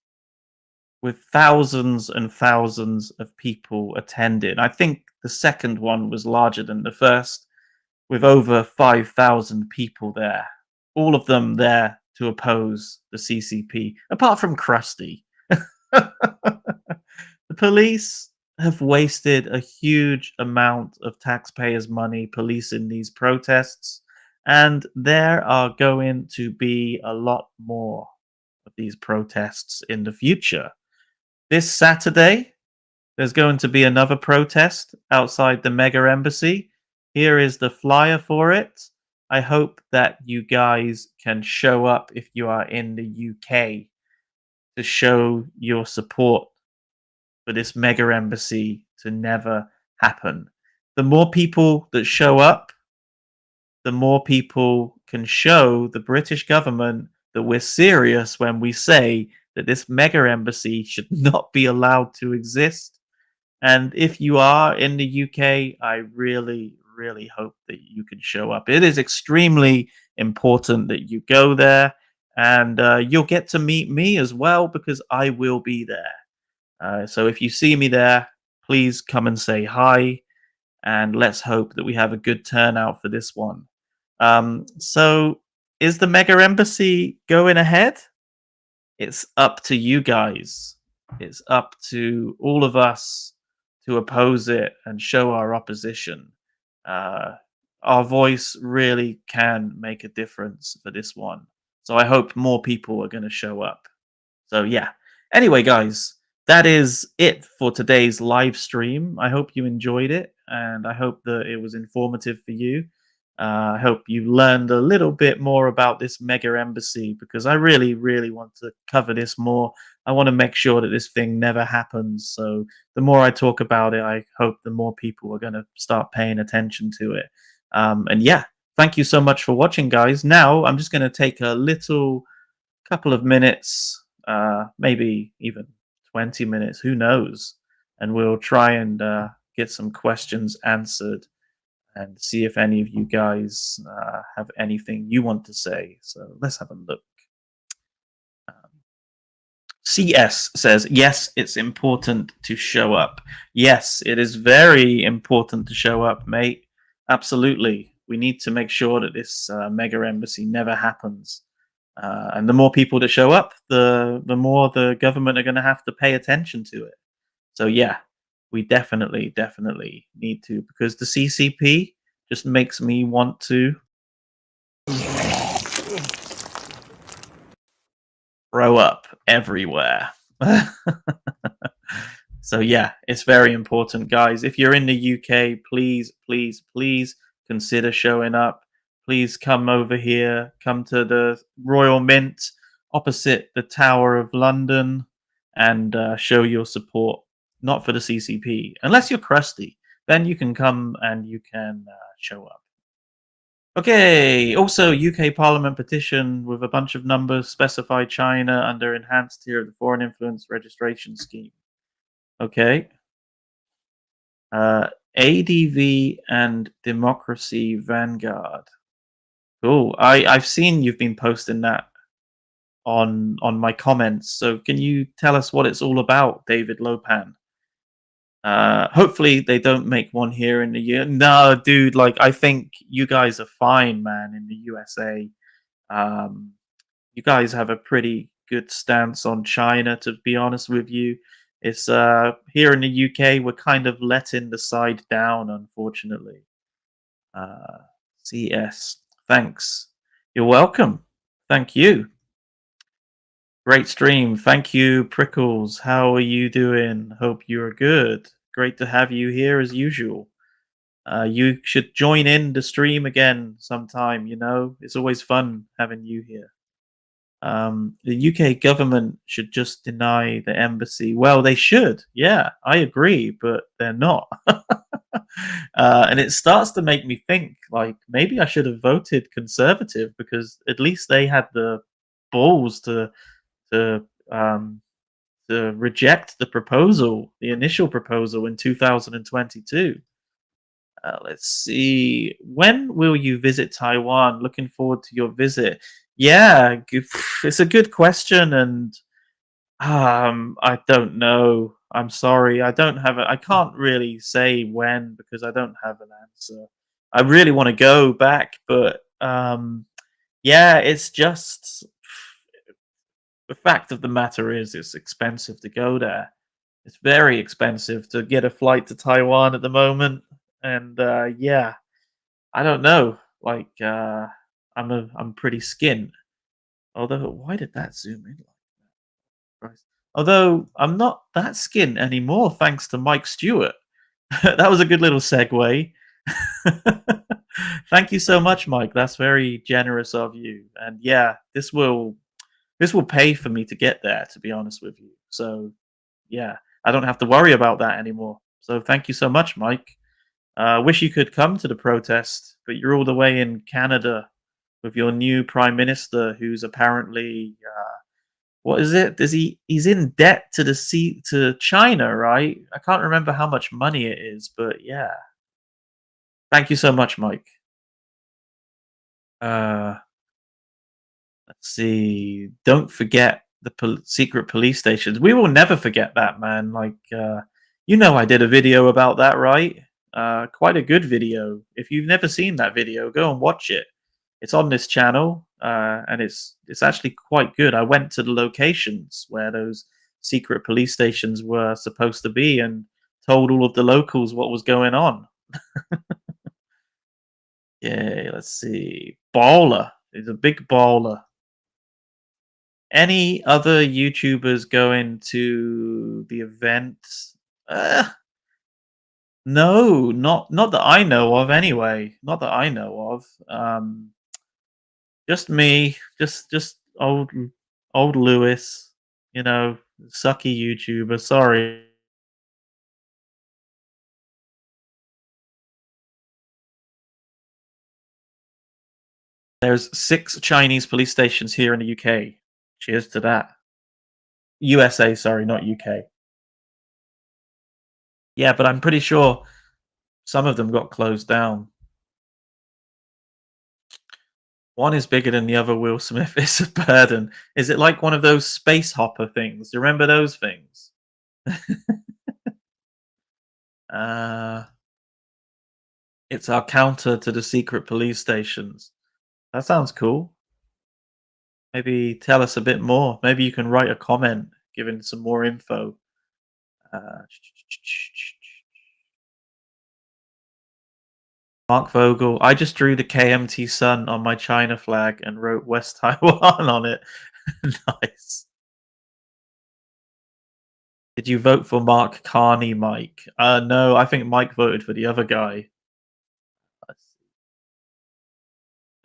with thousands and thousands of people attending. I think the second one was larger than the first, with over 5,000 people there, all of them there to oppose the CCP, apart from Krusty. The police have wasted a huge amount of taxpayers' money policing these protests, and there are going to be a lot more of these protests in the future. This Saturday, there's going to be another protest outside the mega embassy. Here is the flyer for it. I hope that you guys can show up if you are in the UK to show your support for this mega embassy to never happen. The more people that show up, the more people can show the British government that we're serious when we say that this mega embassy should not be allowed to exist. And if you are in the UK, I really, really hope that you can show up. It is extremely important that you go there, and you'll get to meet me as well, because I will be there. So if you see me there, please come and say hi, and let's hope that we have a good turnout for this one. So is the mega embassy going ahead? It's up to you guys. It's up to all of us to oppose it and show our opposition. Our voice really can make a difference for this one. So I hope more people are going to show up. So yeah. Anyway, guys, that is it for today's live stream. I hope you enjoyed it, and I hope that it was informative for you. I hope you learned a little bit more about this mega embassy, because I really, really want to cover this more. I want to make sure that this thing never happens. So the more I talk about it, I hope the more people are going to start paying attention to it. And yeah, thank you so much for watching, guys. Now I'm just going to take a little couple of minutes, maybe even 20 minutes, who knows, and we'll try and get some questions answered and see if any of you guys have anything you want to say. So let's have a look. CS says, yes, it's important to show up. Yes, it is very important to show up, mate. Absolutely. We need to make sure that this mega embassy never happens. And the more people that show up, the more the government are going to have to pay attention to it. So yeah, we definitely need to, because the CCP just makes me want to throw up everywhere. So yeah, it's very important, guys. If you're in the UK, please consider showing up. Please come over here. Come to the Royal Mint opposite the Tower of London and show your support. Not for the CCP. Unless you're crusty, then you can come and you can show up. Okay, also UK Parliament petition with a bunch of numbers specify China under enhanced tier of the foreign influence registration scheme. Okay. ADV and Democracy Vanguard. Cool. I've seen you've been posting that on my comments. So can you tell us what it's all about, David Lopan? Hopefully they don't make one here in the year. No, dude, like I think you guys are fine, man, in the USA. You guys have a pretty good stance on China, to be honest with you. It's here in the UK, we're kind of letting the side down, unfortunately. CS, thanks. You're welcome. Thank you. Great stream. Thank you, Prickles. How are you doing? Hope you are good. Great to have you here as usual. You should join in the stream again sometime, you know? It's always fun having you here. The UK government should just deny the embassy. Well, they should. Yeah, I agree, but they're not. And it starts to make me think, like, maybe I should have voted Conservative, because at least they had the balls to reject the proposal, the initial proposal in 2022. Let's see. When will you visit Taiwan? Looking forward to your visit. Yeah, it's a good question, and I don't know. I'm sorry, I don't have I can't really say when, because I don't have an answer. I really want to go back, but yeah, it's just the fact of the matter is it's expensive to go there. It's very expensive to get a flight to Taiwan at the moment, and yeah, I don't know. Like I'm pretty skint. Although, why did that zoom in like that? Christ. Although I'm not that skint anymore, thanks to Mike Stewart. That was a good little segue. Thank you so much, Mike. That's very generous of you. And yeah, this will pay for me to get there, to be honest with you. So yeah, I don't have to worry about that anymore. So thank you so much, Mike. Wish you could come to the protest, but you're all the way in Canada with your new prime minister, who's apparently what is it? He's in debt to China, right? I can't remember how much money it is, but yeah. Thank you so much, Mike. Let's see. Don't forget the secret police stations. We will never forget that, man. Like, you know, I did a video about that, right? Quite a good video. If you've never seen that video, go and watch it. It's on this channel, and it's actually quite good. I went to the locations where those secret police stations were supposed to be and told all of the locals what was going on. Yeah, let's see. Baller. He's a big baller. Any other YouTubers going to the event? No, not that I know of anyway. Not that I know of. Just me, just old Lewis, you know, sucky YouTuber. Sorry. There's 6 Chinese police stations here in the UK. Cheers to that. USA, sorry, not UK. Yeah, but I'm pretty sure some of them got closed down. One is bigger than the other, Will Smith. It's a burden. Is it like one of those space hopper things? Do you remember those things? It's our counter to the secret police stations. That sounds cool. Maybe tell us a bit more. Maybe you can write a comment giving some more info. Mark Vogel. I just drew the KMT sun on my China flag and wrote West Taiwan on it. Nice. Did you vote for Mark Carney, Mike? No, I think Mike voted for the other guy.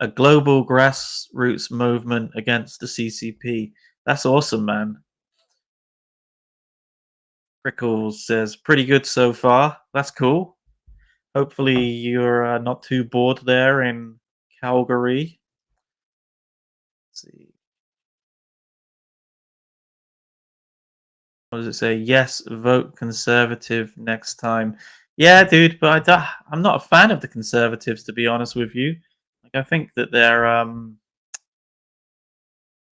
A global grassroots movement against the CCP. That's awesome, man. Prickles says, pretty good so far. That's cool. Hopefully you're not too bored there in Calgary. Let's see. What does it say? Yes, vote Conservative next time. Yeah, dude, but I'm not a fan of the Conservatives, to be honest with you. Like, I think that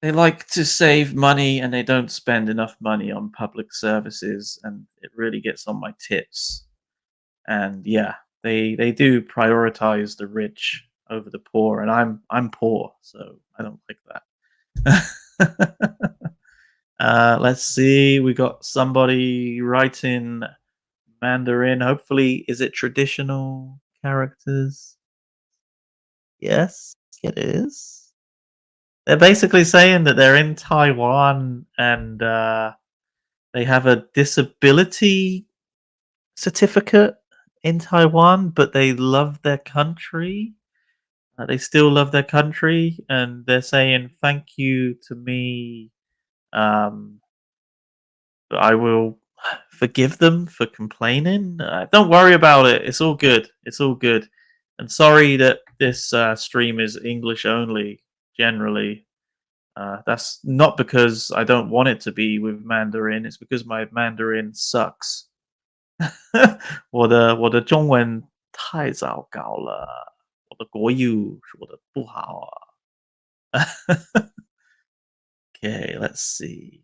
they like to save money and they don't spend enough money on public services, and it really gets on my tits. And yeah, they do prioritize the rich over the poor, and I'm poor, so I don't like that. Let's see, we got somebody writing Mandarin. Hopefully, is it traditional characters? Yes, it is. They're basically saying that they're in Taiwan and they have a disability certificate in Taiwan, but they love their country. They still love their country, and they're saying thank you to me. But I will forgive them for complaining. Don't worry about it. It's all good. It's all good. And sorry that this stream is English only. Generally, that's not because I don't want it to be with Mandarin. It's because my Mandarin sucks. 我的中文太糟糕了，我的国语说的不好啊。Okay, let's see.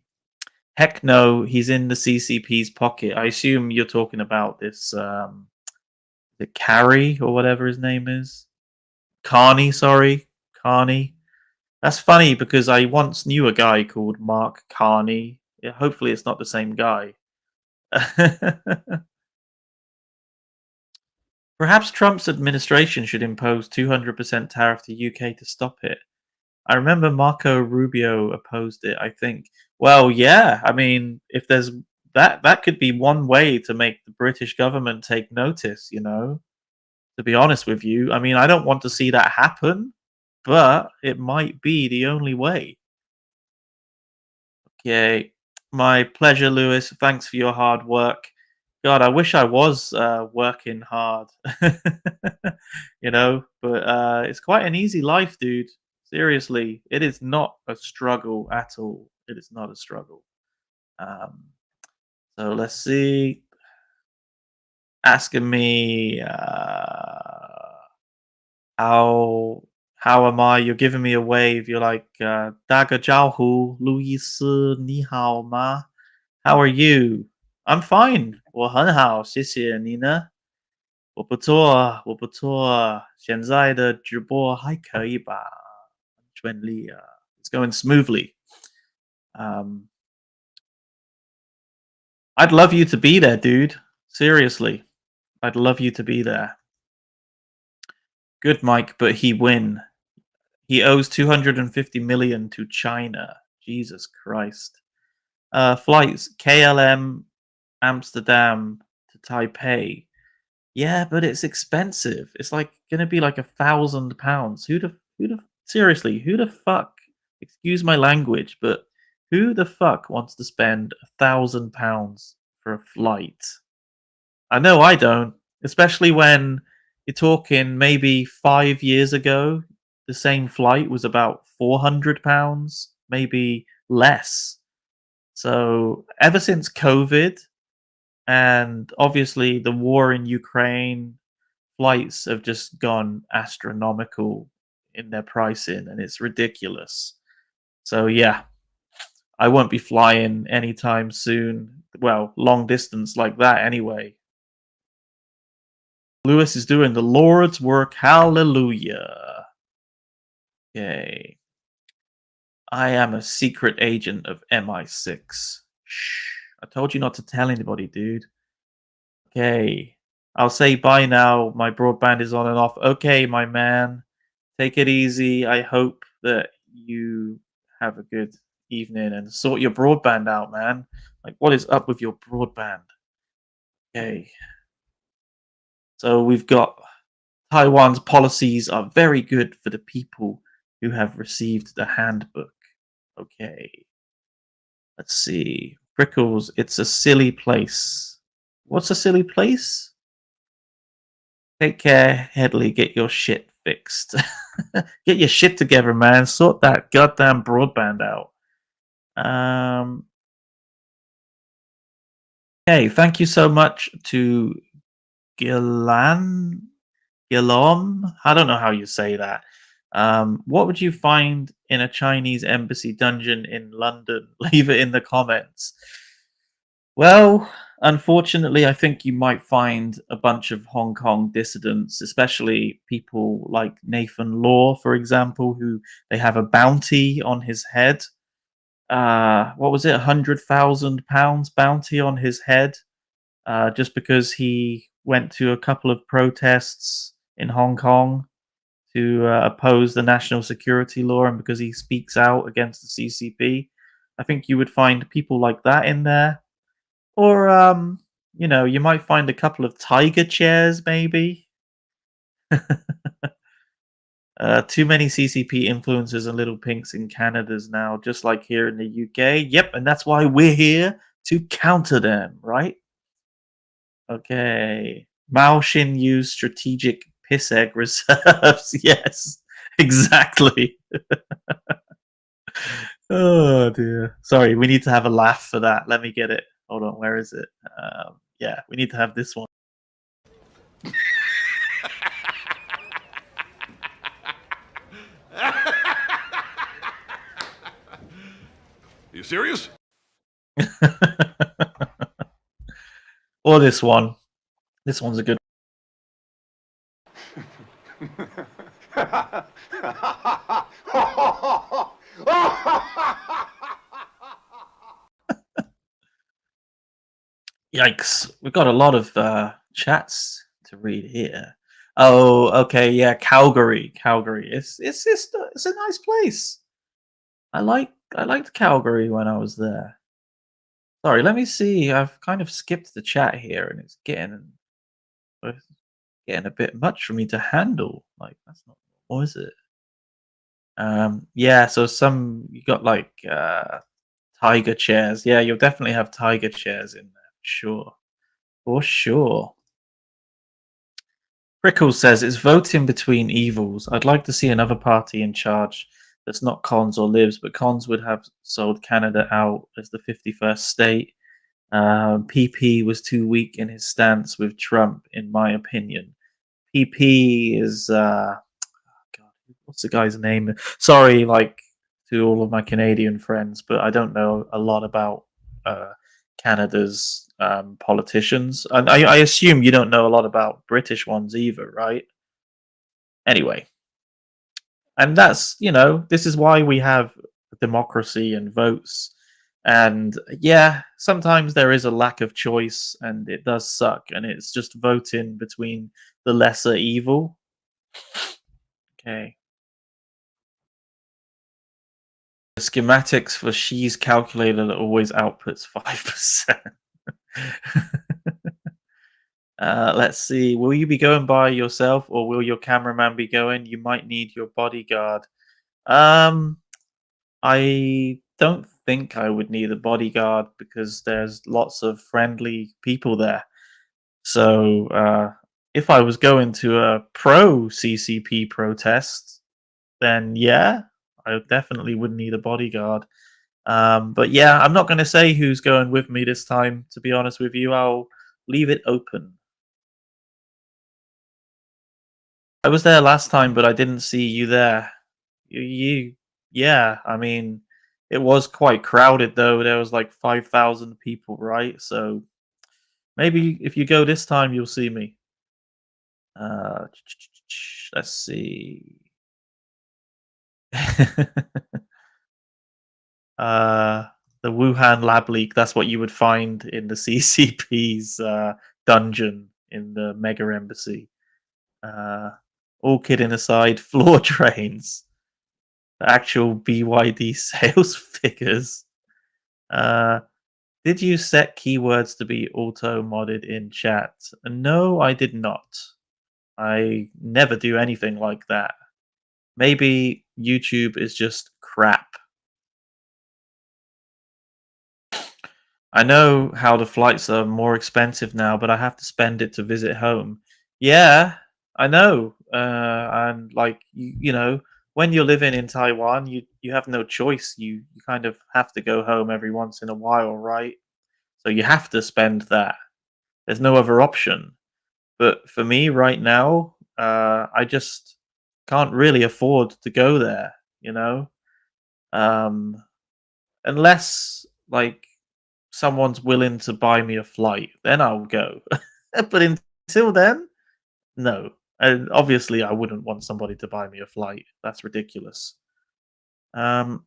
Heck no, he's in the CCP's pocket. I assume you're talking about this, the Carrie or whatever his name is. Carney, sorry. Carney. That's funny because I once knew a guy called Mark Carney. Yeah, hopefully it's not the same guy. Perhaps Trump's administration should impose 200% tariff to UK to stop it. I remember Marco Rubio opposed it, I think. Well, yeah, I mean, if there's that could be one way to make the British government take notice, you know, to be honest with you. I mean, I don't want to see that happen, but it might be the only way. Okay, my pleasure, Lewis. Thanks for your hard work. God, I wish I was working hard, you know, but it's quite an easy life, dude. Seriously, it is not a struggle at all. It is not a struggle. So let's see. Asking me how am I? You're giving me a wave. You're like 大个招呼，路易斯，你好吗？ How are you? I'm fine. 我很好，谢谢你呢。我不错，我不错。现在的直播还可以吧？顺利啊。It's going smoothly. I'd love you to be there, dude. Seriously. I'd love you to be there. Good, Mike, but he win. He owes 250 million to China. Jesus Christ. Flights KLM Amsterdam to Taipei. Yeah, but it's expensive. It's like gonna be like £1,000. Who the seriously, who the fuck, excuse my language, but who the fuck wants to spend £1,000 for a flight? I know I don't, especially when you're talking maybe 5 years ago, the same flight was about £400, maybe less. So ever since COVID, and obviously the war in Ukraine, flights have just gone astronomical in their pricing, and it's ridiculous. So yeah, I won't be flying anytime soon. Well, long distance like that anyway. Lewis is doing the Lord's work. Hallelujah. Okay. I am a secret agent of MI6. Shh. I told you not to tell anybody, dude. Okay. I'll say bye now. My broadband is on and off. Okay, my man. Take it easy. I hope that you have a good evening and sort your broadband out, man. Like, what is up with your broadband? Okay. So we've got Taiwan's policies are very good for the people who have received the handbook. Okay. Let's see. Prickles, it's a silly place. What's a silly place? Take care, Headley. Get your shit fixed. Get your shit together, man. Sort that goddamn broadband out. Okay, thank you so much to Gilom. I don't know how you say that. What would you find in a Chinese embassy dungeon in London? Leave it in the comments. Well, unfortunately, I think you might find a bunch of Hong Kong dissidents, especially people like Nathan Law, for example, who they have a bounty on his head. What was it? £100,000 bounty on his head, just because he went to a couple of protests in Hong Kong to oppose the national security law, and because he speaks out against the CCP. I think you would find people like that in there. Or, you know, you might find a couple of tiger chairs, maybe. Too many CCP influencers and little pinks in Canada's now, just like here in the UK. Yep, and that's why we're here to counter them, right? Okay. Mao Xin used strategic piss egg reserves. Yes, exactly. Oh dear. Sorry, we need to have a laugh for that. Let me get it. Hold on, where is it? Yeah, we need to have this one. You serious? Or this one. This one's a good Yikes. We've got a lot of chats to read here. Oh, okay, yeah, Calgary. It's a nice place. I liked Calgary when I was there. Sorry, let me see. I've kind of skipped the chat here, and it's getting a bit much for me to handle. Like, that's not, what is it? Yeah, so you got like tiger chairs. Yeah, you'll definitely have tiger chairs in there, sure. For sure. Prickles says, it's voting between evils. I'd like to see another party in charge that's not Cons or Libs, but Cons would have sold Canada out as the 51st state. PP was too weak in his stance with Trump, in my opinion. PP is, God, what's the guy's name? Sorry, like, to all of my Canadian friends, but I don't know a lot about Canada's politicians. And I assume you don't know a lot about British ones either, right? Anyway. And that's, you know, this is why we have democracy and votes. And yeah, sometimes there is a lack of choice and it does suck. And it's just voting between the lesser evil. Okay. The schematics for Xi's calculator that always outputs 5%. Let's see. Will you be going by yourself or will your cameraman be going? You might need your bodyguard. I don't think I would need a bodyguard because there's lots of friendly people there. So if I was going to a pro CCP protest, then yeah, I definitely would need a bodyguard. But yeah, I'm not going to say who's going with me this time, to be honest with you. I'll leave it open. I was there last time, but I didn't see you there. Yeah, I mean, it was quite crowded though. There was like 5,000 people, right? So maybe if you go this time, you'll see me. Let's see. The Wuhan lab leak, that's what you would find in the CCP's dungeon in the Mega Embassy. All kidding aside, floor drains. The actual BYD sales figures. Did you set keywords to be auto-modded in chat? No, I did not. I never do anything like that. Maybe YouTube is just crap. I know how the flights are more expensive now, but I have to spend it to visit home. Yeah, I know. And like you know, when you're living in Taiwan, you have no choice. You kind of have to go home every once in a while, right? So you have to spend that. There's no other option. But for me right now, I just can't really afford to go there, you know? Unless like someone's willing to buy me a flight, then I'll go. But until then, no. And obviously, I wouldn't want somebody to buy me a flight. That's ridiculous. Thai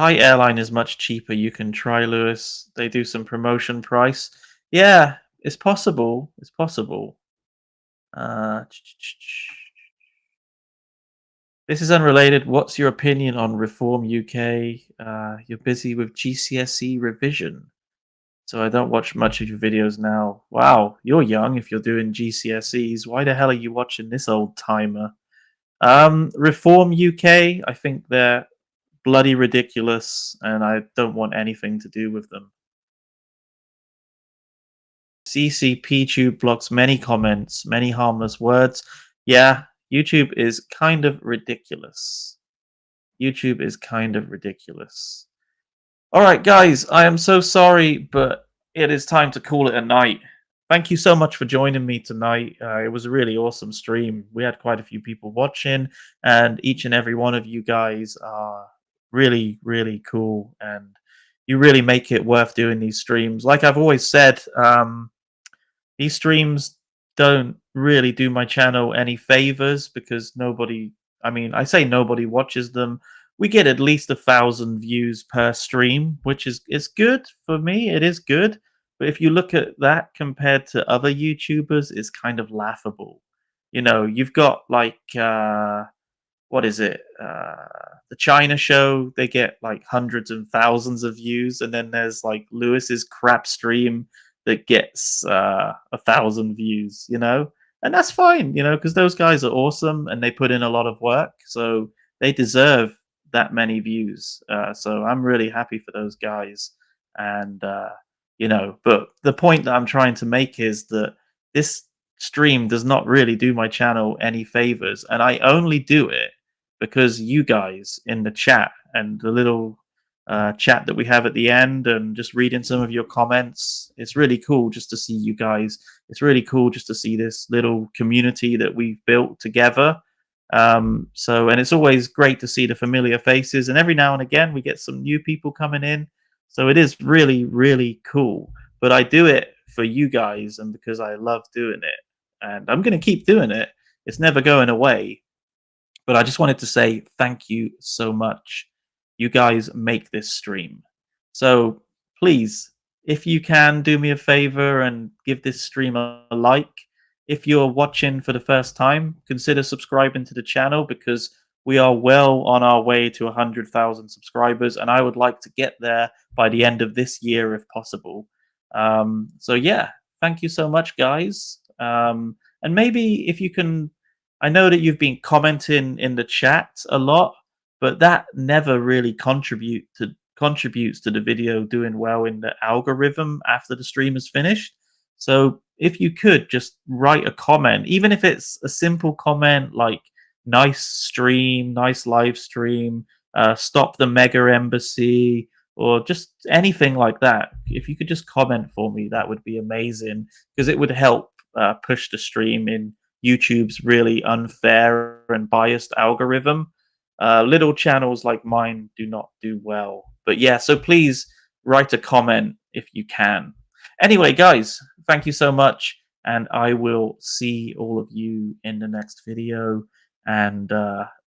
airline is much cheaper. You can try, Lewis. They do some promotion price. Yeah, it's possible. It's possible. This is unrelated. What's your opinion on Reform UK? You're busy with GCSE revision, so I don't watch much of your videos now. Wow, you're young if you're doing GCSEs. Why the hell are you watching this old timer? Reform UK, I think they're bloody ridiculous, and I don't want anything to do with them. CCP Tube blocks many comments, many harmless words. Yeah, YouTube is kind of ridiculous. YouTube is kind of ridiculous. All right, guys, I am so sorry, but it is time to call it a night. Thank you so much for joining me tonight. It was a really awesome stream. We had quite a few people watching, and each and every one of you guys are really, really cool, and you really make it worth doing these streams. Like I've always said, these streams don't really do my channel any favors because nobody, I mean, I say nobody watches them. We get at least 1,000 views per stream, which is good for me. It is good. But if you look at that compared to other YouTubers, it's kind of laughable. You know, you've got like, what is it? The China show, they get like hundreds and thousands of views. And then there's like Lewis's crap stream that gets 1,000 views, you know? And that's fine, you know, because those guys are awesome and they put in a lot of work. So they deserve that many views. So I'm really happy for those guys. And, you know, but the point that I'm trying to make is that this stream does not really do my channel any favors. And I only do it because you guys in the chat and the little chat that we have at the end and just reading some of your comments. It's really cool just to see you guys. It's really cool just to see this little community that we've built together. And it's always great to see the familiar faces, and every now and again we get some new people coming in. So it is really, really cool. But I do it for you guys and because I love doing it. And I'm going to keep doing it. It's never going away. But I just wanted to say thank you so much. You guys make this stream. So please, if you can, do me a favor and give this stream a like. If you're watching for the first time, consider subscribing to the channel because we are well on our way to 100,000 subscribers, and I would like to get there by the end of this year if possible. So yeah, thank you so much, guys. And maybe if you can, I know that you've been commenting in the chat a lot, but that never really contributes to the video doing well in the algorithm after the stream is finished. So if you could just write a comment, even if it's a simple comment like nice stream, nice live stream, stop the Mega Embassy, or just anything like that. If you could just comment for me, that would be amazing because it would help push the stream in YouTube's really unfair and biased algorithm. Little channels like mine do not do well. But yeah, so please write a comment if you can. Anyway, guys, thank you so much. and I will see all of you in the next video. And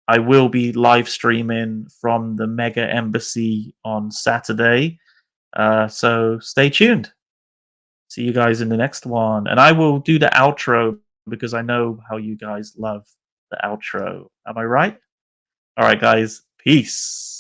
I will be live streaming from the Mega Embassy on Saturday. So stay tuned. See you guys in the next one. And I will do the outro because I know how you guys love the outro. Am I right? All right, guys. Peace.